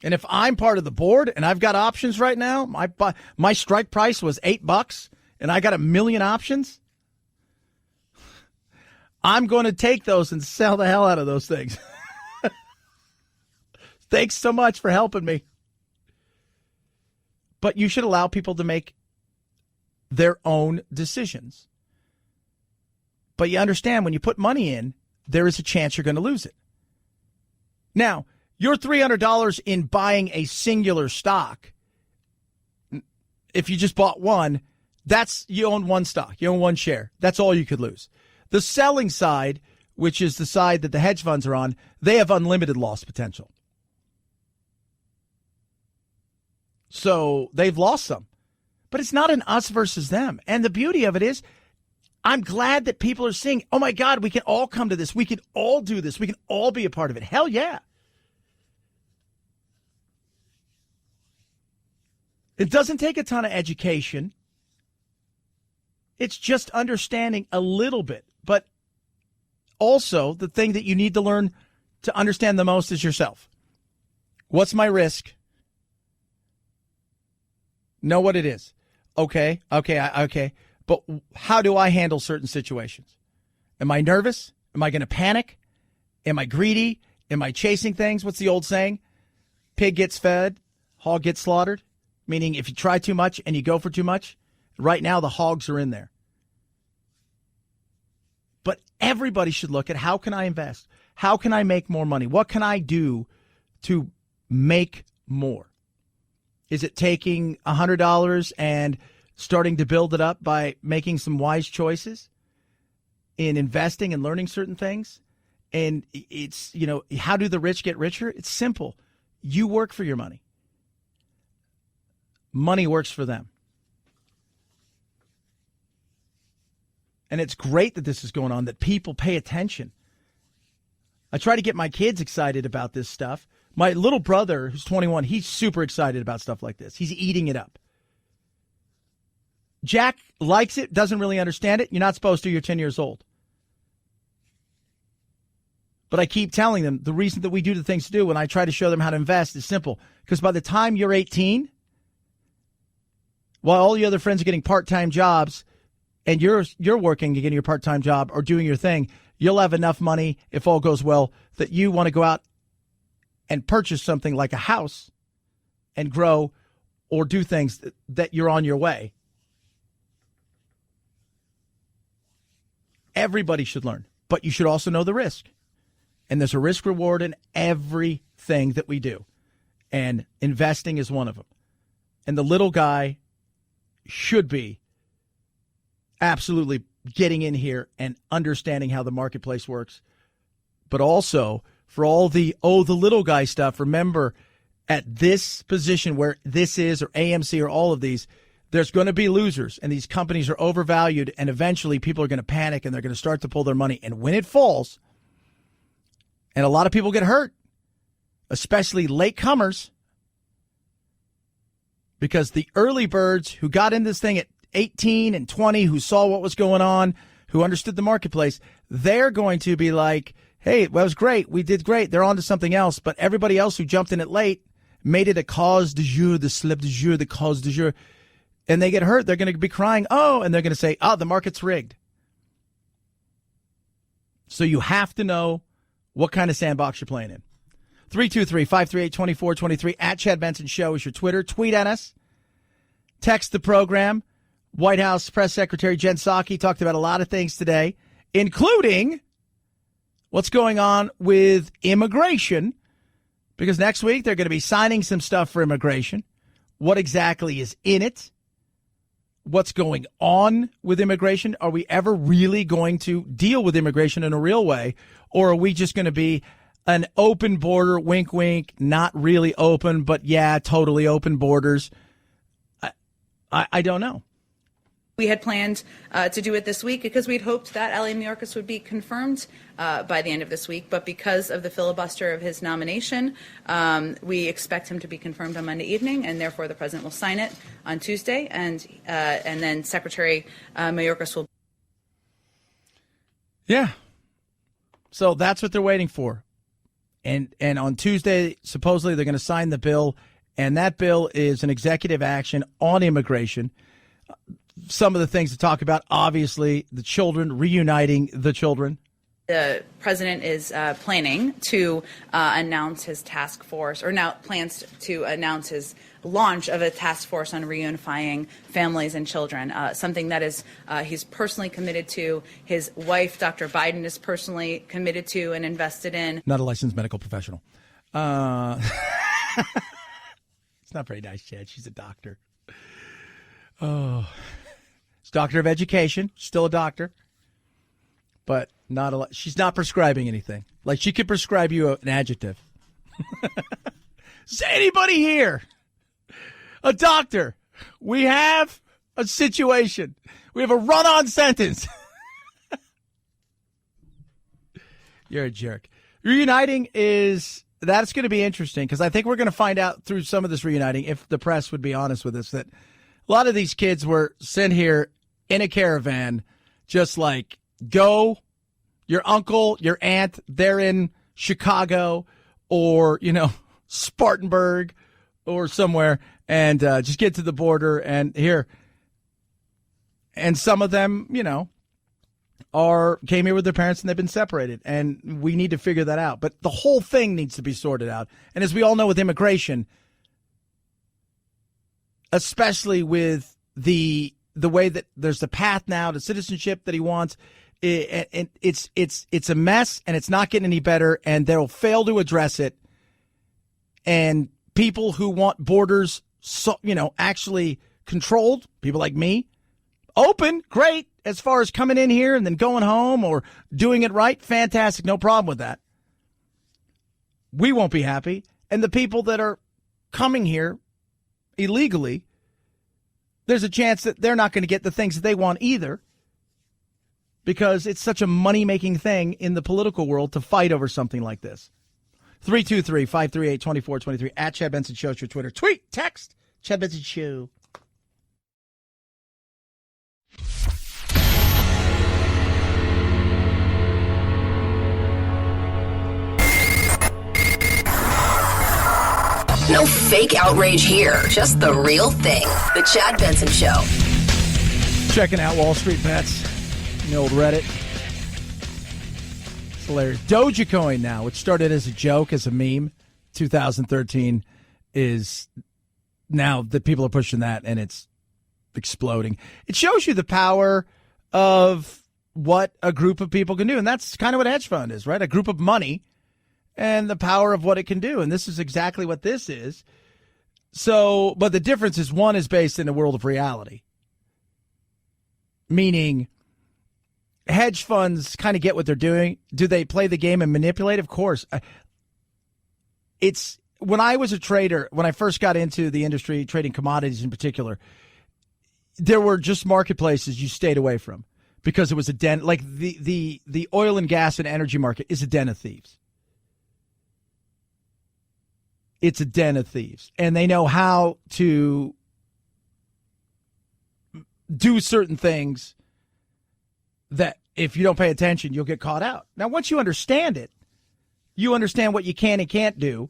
And if I'm part of the board and I've got options right now, my strike price was $8 and I got 1 million options, I'm going to take those and sell the hell out of those things. Thanks so much for helping me. But you should allow people to make their own decisions. But you understand when you put money in, there is a chance you're going to lose it. Now, your $300 in buying a singular stock, if you just bought one, you own one stock. You own one share. That's all you could lose. The selling side, which is the side that the hedge funds are on, they have unlimited loss potential. So they've lost some. But it's not an us versus them. And the beauty of it is, I'm glad that people are seeing, oh my God, we can all come to this. We can all do this. We can all be a part of it. Hell yeah. It doesn't take a ton of education. It's just understanding a little bit. But also, the thing that you need to learn to understand the most is yourself. What's my risk? Know what it is. Okay. But how do I handle certain situations? Am I nervous? Am I going to panic? Am I greedy? Am I chasing things? What's the old saying? Pig gets fed, hog gets slaughtered. Meaning if you try too much and you go for too much, right now the hogs are in there. But everybody should look at, how can I invest? How can I make more money? What can I do to make more? Is it taking $100 and starting to build it up by making some wise choices in investing and learning certain things? And it's, how do the rich get richer? It's simple. You work for your money. Money works for them. And it's great that this is going on, that people pay attention. I try to get my kids excited about this stuff. My little brother, who's 21, he's super excited about stuff like this. He's eating it up. Jack likes it, doesn't really understand it. You're not supposed to. You're 10 years old. But I keep telling them the reason that we do the things to do when I try to show them how to invest is simple. Because by the time you're 18, while all the other friends are getting part-time jobs and you're working and getting your part-time job or doing your thing, you'll have enough money, if all goes well, that you want to go out and purchase something like a house and grow or do things that you're on your way. Everybody should learn, but you should also know the risk. And there's a risk reward in everything that we do. And investing is one of them. And the little guy should be absolutely getting in here and understanding how the marketplace works. But also, for all the little guy stuff, remember, at this position where this is, or AMC, or all of these, there's going to be losers, and these companies are overvalued, and eventually people are going to panic, and they're going to start to pull their money. And when it falls, and a lot of people get hurt, especially late comers, because the early birds who got in this thing at 18 and 20, who saw what was going on, who understood the marketplace, they're going to be like, hey, that was great. We did great. They're on to something else. But everybody else who jumped in it late made it a cause du jour, the slip du jour, the cause du jour. And they get hurt. They're going to be crying, oh, and they're going to say, the market's rigged. So you have to know what kind of sandbox you're playing in. 323-538-2423 at Chad Benson Show is your Twitter. Tweet at us. Text the program. White House Press Secretary Jen Psaki talked about a lot of things today, including what's going on with immigration, because next week they're going to be signing some stuff for immigration. What exactly is in it? What's going on with immigration? Are we ever really going to deal with immigration in a real way? Or are we just going to be an open border, wink, wink, not really open, but yeah, totally open borders? I don't know. We had planned to do it this week because we'd hoped that L.A. Mayorkas would be confirmed by the end of this week. But because of the filibuster of his nomination, we expect him to be confirmed on Monday evening, and therefore the president will sign it on Tuesday, and then Secretary Mayorkas will. Yeah. So that's what they're waiting for. And on Tuesday, supposedly they're going to sign the bill, and that bill is an executive action on immigration. Some of the things to talk about, obviously, the children, reuniting the children. The president is planning to announce his task force, or now plans to announce his launch of a task force on reunifying families and children, something that is he's personally committed to. His wife, Dr. Biden, is personally committed to and invested in. Not a licensed medical professional. It's not very nice, Chad. She's a doctor. Oh, she's doctor of education, still a doctor, but not a lot. She's not prescribing anything. Like, she could prescribe you an adjective. Is anybody here a doctor? We have a situation. We have a run-on sentence. You're a jerk. Reuniting that's going to be interesting because I think we're going to find out through some of this reuniting, if the press would be honest with us, that a lot of these kids were sent here in a caravan, just like, go, your uncle, your aunt, they're in Chicago or, Spartanburg or somewhere, and just get to the border and here. And some of them, came here with their parents and they've been separated, and we need to figure that out. But the whole thing needs to be sorted out. And as we all know with immigration, especially with the way that there's the path now to citizenship that he wants, it's a mess, and it's not getting any better, and they'll fail to address it. And people who want borders, actually controlled, people like me, open, great. As far as coming in here and then going home or doing it right, fantastic, no problem with that. We won't be happy. And the people that are coming here illegally, there's a chance that they're not going to get the things that they want either, because it's such a money-making thing in the political world to fight over something like this. 323-538-2423 at Chad Benson Show is your Twitter. Tweet, text, Chad Benson Show. No fake outrage here, just the real thing. The Chad Benson Show. Checking out Wall Street Bets, the old Reddit. It's hilarious. Dogecoin now, which started as a joke, as a meme, 2013, is now that people are pushing that, and it's exploding. It shows you the power of what a group of people can do, and that's kind of what a hedge fund is, right? A group of money and the power of what it can do. And this is exactly what this is. So, but the difference is one is based in a world of reality. Meaning hedge funds kind of get what they're doing. Do they play the game and manipulate? Of course. It's when I was a trader, when I first got into the industry, trading commodities in particular, there were just marketplaces you stayed away from because it was a den. Like the oil and gas and energy market is a den of thieves. It's a den of thieves, and they know how to do certain things that if you don't pay attention, you'll get caught out. Now, once you understand it, you understand what you can and can't do,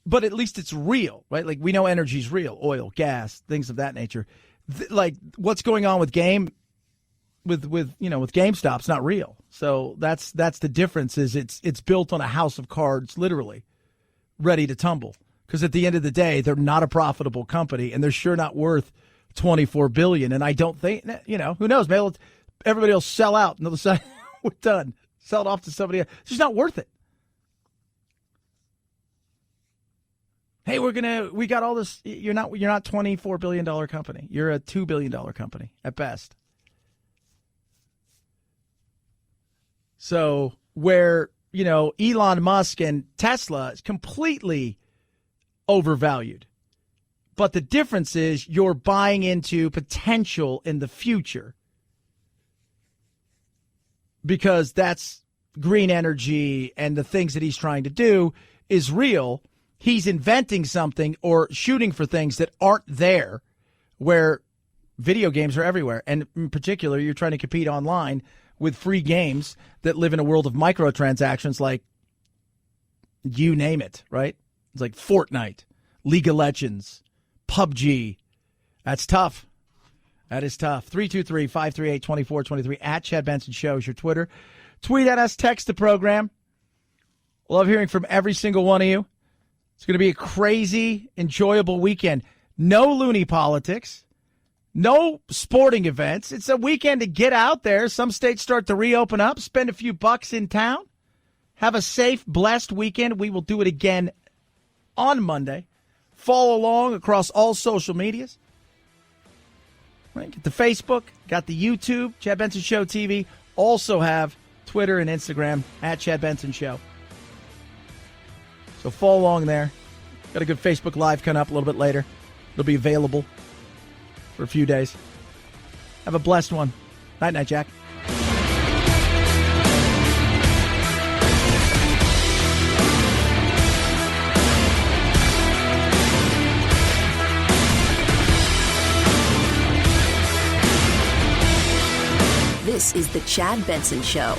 but at least it's real, right? Like we know energy's real, oil, gas, things of that nature. Like what's going on with GameStop's not real. So that's the difference. Is it's built on a house of cards, literally, ready to tumble. Because at the end of the day, they're not a profitable company, and they're sure not worth $24 billion. And I don't think, who knows? Maybe everybody will sell out, and they'll decide we're done. Sell it off to somebody else. It's just not worth it. Hey, we got all this. You're not $24 billion company. You're a $2 billion company at best. So where, Elon Musk and Tesla is completely overvalued. But the difference is you're buying into potential in the future because that's green energy and the things that he's trying to do is real. He's inventing something or shooting for things that aren't there, where video games are everywhere. And in particular, you're trying to compete online with free games that live in a world of microtransactions, like you name it, right? It's like Fortnite, League of Legends, PUBG. That's tough. That is tough. 323-538-2423 at Chad Benson Show is your Twitter. Tweet at us, text the program. Love hearing from every single one of you. It's going to be a crazy, enjoyable weekend. No loony politics. No sporting events. It's a weekend to get out there. Some states start to reopen up, spend a few bucks in town. Have a safe, blessed weekend. We will do it again on Monday. Follow along across all social medias. Right, get the Facebook, got the YouTube, Chad Benson Show TV. Also have Twitter and Instagram at Chad Benson Show. So follow along there. Got a good Facebook Live coming up a little bit later. It'll be available for a few days. Have a blessed one. Night, Jack. This is the Chad Benson Show.